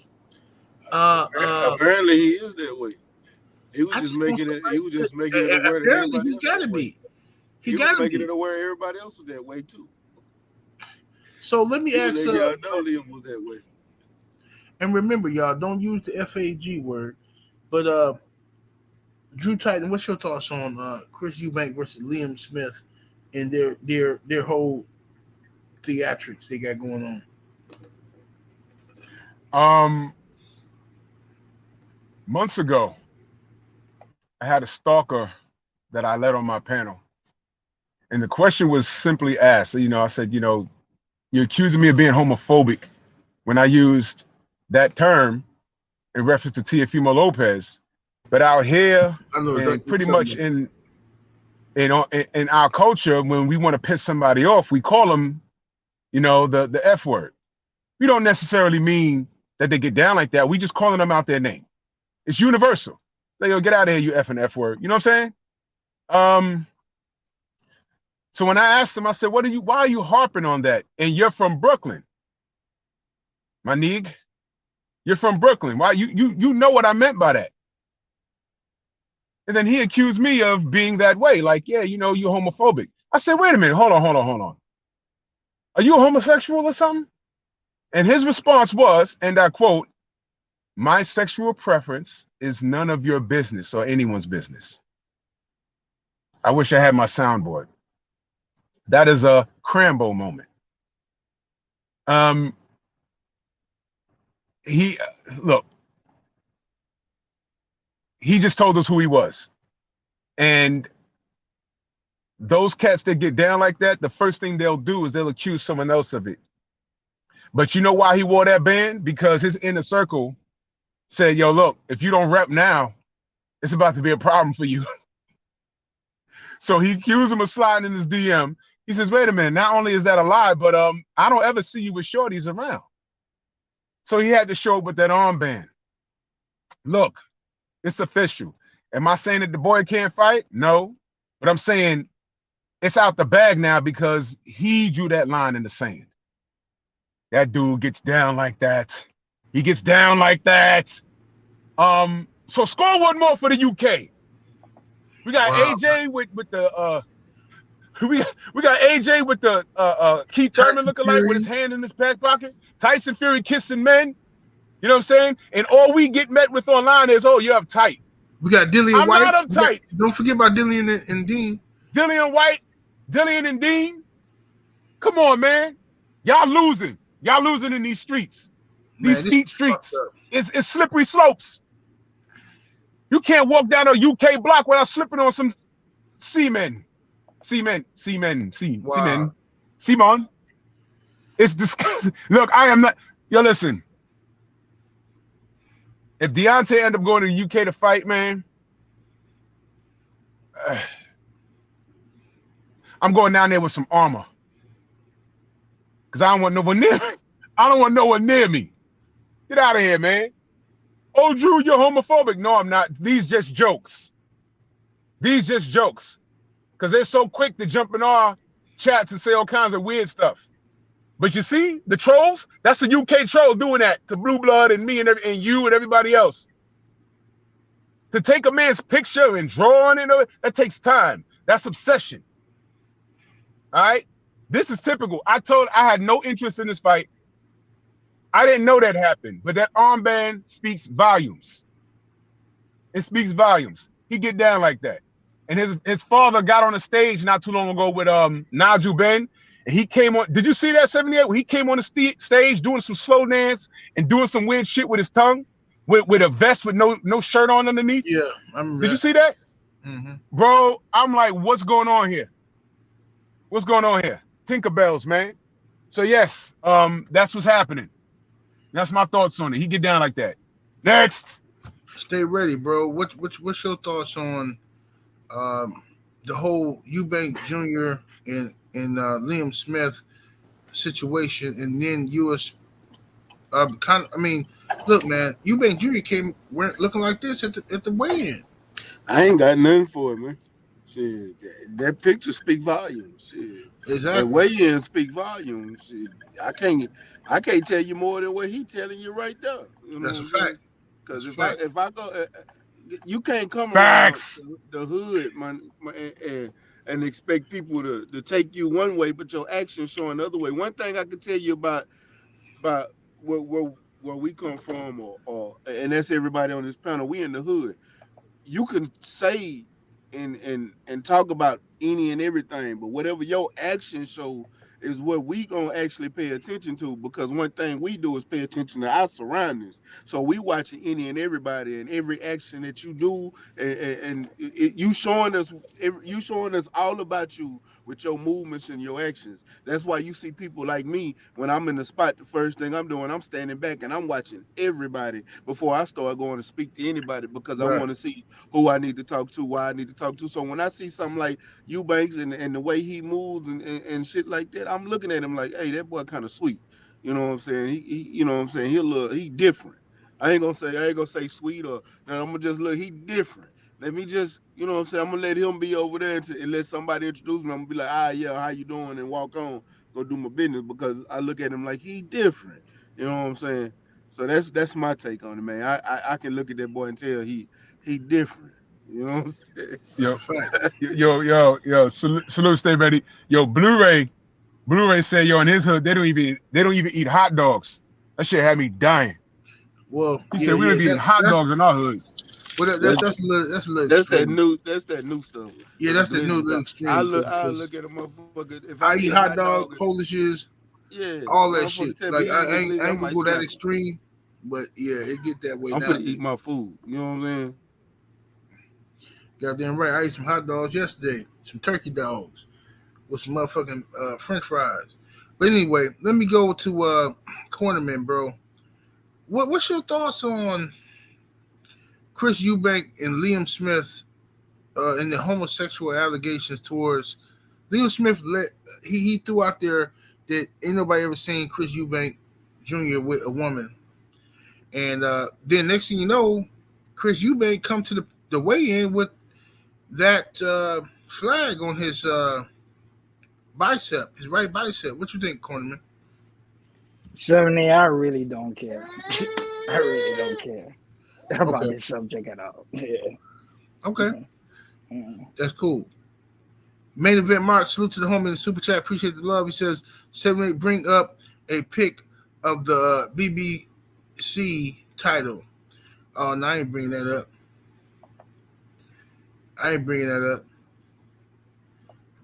Apparently he is that way. He was just making it. He was just making it aware. Apparently, he's got to be. He was making it aware everybody else was that way too. So let me ask. Y'all know Liam was that way. And remember, y'all don't use the FAG word. But Drew Titan, what's your thoughts on Chris Eubank versus Liam Smith and their whole theatrics they got going on? Months ago, I had a stalker that I let on my panel. And the question was simply asked. You know, I said, you know, you're accusing me of being homophobic when I used that term in reference to Teofimo Lopez. But out here, and pretty much in our culture, when we want to piss somebody off, we call them, you know, the F word. We don't necessarily mean that they get down like that. We just calling them out their name. It's universal. They go, get out of here, you effing F word. You know what I'm saying? So when I asked him, I said, why are you harping on that? And you're from Brooklyn. My nigga, you're from Brooklyn. Why you know what I meant by that? And then he accused me of being that way. Like, yeah, you know, you're homophobic. I said, wait a minute, hold on. Are you a homosexual or something? And his response was, and I quote, my sexual preference is none of your business or anyone's business. I wish I had my soundboard. That is a Crambo moment. He just told us who he was. And those cats that get down like that, the first thing they'll do is they'll accuse someone else of it. But you know why he wore that band? Because his inner circle said, yo, look, if you don't rep now, it's about to be a problem for you. So he accused him of sliding in his DM. He says, wait a minute, not only is that a lie, but I don't ever see you with shorties around. So he had to show up with that armband. Look, it's official. Am I saying that the boy can't fight? No. But I'm saying it's out the bag now because he drew that line in the sand. That dude gets down like that. He gets down like that. So score one more for the UK. We got AJ with the we got AJ with the Keith Thurman looking like with his hand in his back pocket. Tyson Fury kissing men. You know what I'm saying? And all we get met with online is, oh, you're uptight. We got Dillian White. I'm not uptight. Don't forget about Dillian and Dean. Dillian White, Dillian and Dean. Come on, man. Y'all losing. Y'all losing in these streets. These steep streets. It's slippery slopes. You can't walk down a UK block without slipping on some semen. Semen. Wow. Simon. It's disgusting. Look, I am not. Yo, listen. If Deontay end up going to the UK to fight, man, I'm going down there with some armor. Because I don't want no one near me. I don't want no one near me. Get out of here, man. Oh, Drew, you're homophobic. No, I'm not. These just jokes. These just jokes. Because they're so quick to jump in our chats and say all kinds of weird stuff. But you see, the trolls, that's the UK troll doing that to Blue Blood and me and you and everybody else. To take a man's picture and draw on it, that takes time. That's obsession. All right? This is typical. I had no interest in this fight. I didn't know that happened, but that armband speaks volumes. It speaks volumes. He get down like that. And his father got on the stage not too long ago with Nigel Ben, and he came on. Did you see that 78? When he came on the stage doing some slow dance and doing some weird shit with his tongue, with a vest with no shirt on underneath? Yeah, I remember. Did you see that? Mm-hmm. Bro, I'm like, what's going on here? What's going on here? Tinkerbells, man. So yes, that's what's happening. That's my thoughts on it. He get down like that. Next. Stay ready, bro. What's your thoughts on the whole Eubank Jr. and Liam Smith situation, and then US look, man, Eubank Jr. went looking like this at the weigh-in. I ain't got nothing for it, man. Shit, that picture speak volumes. Shit. Exactly. That weigh-in speak volumes. Shit. I can't tell you more than what he telling you right there. You know That's a fact. Because if I go, you can't come Facts. around the hood, man, and expect people to take you one way, but your actions show another way. One thing I can tell you about where we come from, or and that's everybody on this panel, we in the hood. You can say and talk about any and everything, but whatever your actions show is what we gonna actually pay attention to, because one thing we do is pay attention to our surroundings. So we watching any and everybody and every action that you do, and you showing us all about you with your movements and your actions. That's why you see people like me, when I'm in the spot, the first thing I'm doing, I'm standing back and I'm watching everybody before I start going to speak to anybody, because I want to see who I need to talk to, why I need to talk to. So when I see something like Eubanks and the way he moves and shit like that, I'm looking at him like, hey, that boy kind of sweet. You know what I'm saying? He you know what I'm saying? He different. I ain't gonna say sweet, or no, I'm gonna just look, he different. Let me just, you know what I'm saying? I'm gonna let him be over there and let somebody introduce me. I'm gonna be like, yeah, how you doing? And walk on, go do my business, because I look at him like he different. You know what I'm saying? So that's my take on it, man. I can look at that boy and tell he different. You know what I'm saying? Yo, salute, stay ready. Yo, Blu-ray said, yo, in his hood, they don't even eat hot dogs. That shit had me dying. Well, he said we don't be eating hot dogs in our hood. Well, that's a little extreme. That's that new stuff. Yeah, that's the new little extreme. I look at a motherfucker. If I eat hot dogs, Polishes, all that shit. Like I ain't gonna go that extreme, but yeah, it get that way. I'm gonna eat my food. You know what I'm saying? Goddamn right. I ate some hot dogs yesterday, some turkey dogs with some motherfucking French fries. But anyway, let me go to Cornerman, bro. What's your thoughts on Chris Eubank and Liam Smith and the homosexual allegations towards Liam Smith? He threw out there that ain't nobody ever seen Chris Eubank Jr. with a woman, and then next thing you know, Chris Eubank come to the weigh-in with that flag on his bicep, his right bicep. What you think, Cornerman? 70, I really don't care. I really don't care about this subject at all. Yeah. Okay. That's cool. Main event Mark, salute to the homie in the super chat. Appreciate the love. He says, 78, bring up a pic of the BBC title. Oh, no, I ain't bringing that up.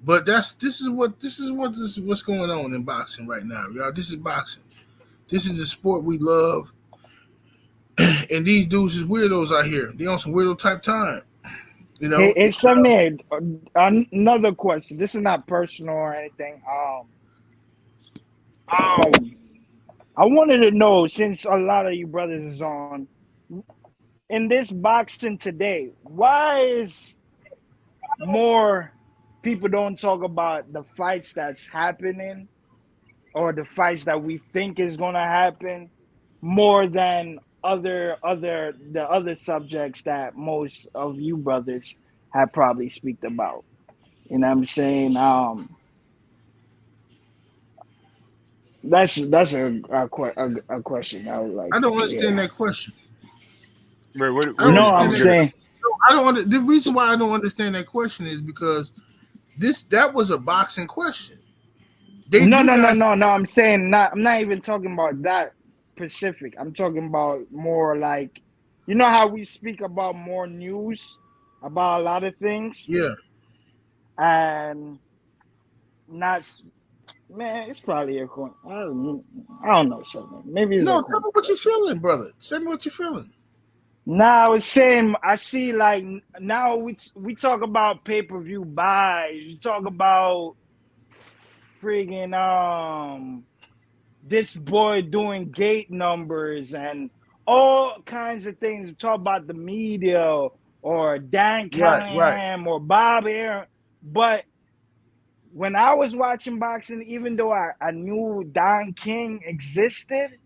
But this is what's going on in boxing right now, y'all. This is boxing. This is the sport we love. And these dudes is weirdos out here. They on some weirdo type time. You know, it's something. Another question. This is not personal or anything. I wanted to know, since a lot of you brothers is on, in this boxing today, why is more people don't talk about the fights that's happening or the fights that we think is gonna happen more than the other subjects that most of you brothers have probably speak about. You know what I'm saying? That's a question I would like I don't to understand hear. that question. Wait, what? I don't No, I'm understand that. saying I don't. The reason why I don't understand that question is because that was a boxing question. no, You no, no, guys, no, no. I'm saying not. I'm not even talking about that specific. I'm talking about more like, you know how we speak about more news about a lot of things, yeah. and not. Man, it's probably a coin. I don't know something. Maybe it's a No, tell coin. me what you're feeling, brother. Tell me what you're feeling. Now I was saying I see like now we talk about pay-per-view buys. You talk about friggin' this boy doing gate numbers and all kinds of things. Talk about the media or Dan Right. Callahan or Bob Aaron. But when I was watching boxing, even though I knew Don King existed,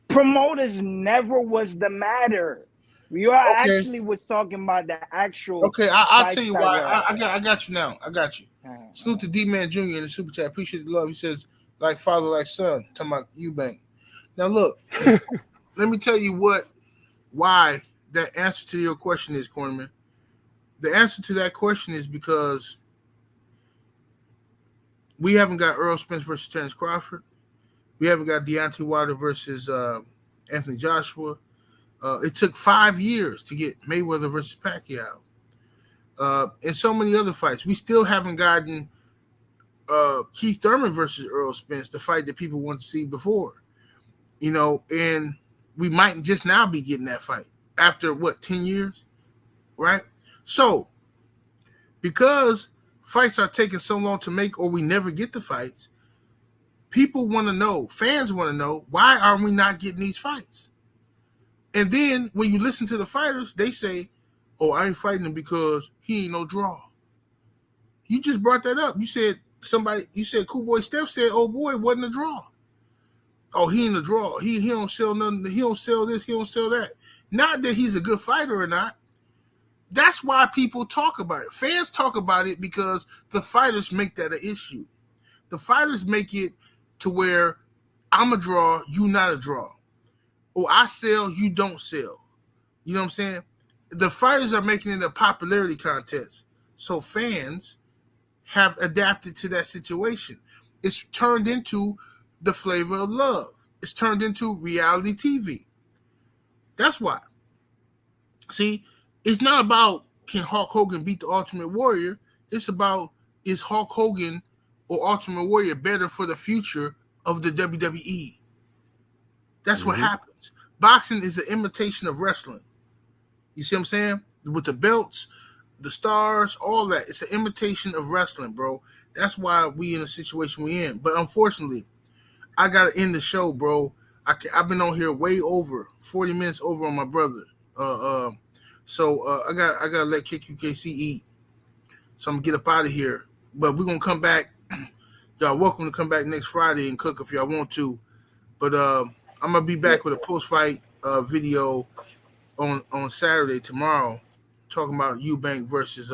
promoters never was the matter. We are Okay. actually was talking about the actual Okay. I'll tell fights you that why. were. I got you now. I got you. Salute to D Man Jr. in the super chat. Appreciate the love. He says, like father, like son. Talking about Eubank. Now look, let me tell you why that answer to your question is, Cornerman. The answer to that question is because we haven't got Earl Spence versus Terrence Crawford. We haven't got Deontay Wilder versus Anthony Joshua. It took 5 years to get Mayweather versus Pacquiao. And so many other fights. We still haven't gotten Keith Thurman versus Earl Spence, the fight that people want to see before. And we might just now be getting that fight after 10 years, right? So, because fights are taking so long to make or we never get the fights, people want to know, fans want to know, why are we not getting these fights? And then when you listen to the fighters, they say, oh, I ain't fighting him because he ain't no draw. You just brought that up. You said Cool Boy Steph said, oh boy, wasn't a draw. Oh, he ain't a draw. He don't sell nothing. He don't sell this. He don't sell that. Not that he's a good fighter or not. That's why people talk about it. Fans talk about it because the fighters make that an issue. The fighters make it to where I'm a draw, you not a draw. Or I sell, you don't sell. You know what I'm saying? The fighters are making it a popularity contest. So fans have adapted to that situation. It's turned into the flavor of love. It's turned into reality TV. That's why. See, it's not about can Hulk Hogan beat the Ultimate Warrior. It's about, is Hulk Hogan or Ultimate Warrior better for the future of the WWE? That's what happens. Boxing is an imitation of wrestling. You see what I'm saying? With the belts, the stars, all that. It's an imitation of wrestling, bro. That's why we in the situation we in. But unfortunately, I got to end the show, bro. I've been on here way over 40 minutes over on my brother. So I gotta let KQKC eat. So I'm gonna get up out of here. But we're gonna come back. Y'all welcome to come back next Friday and cook if y'all want to. But I'm gonna be back with a post-fight video on Saturday tomorrow, talking about Eubank versus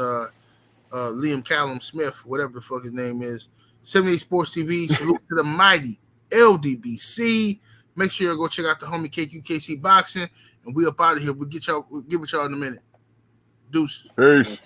Liam Callum Smith, whatever the fuck his name is. 78 Sports TV. Salute to the mighty LDBC. Make sure you go check out the homie KQKC Boxing, and we up out of here. We'll get with y'all in a minute. Deuces. Peace.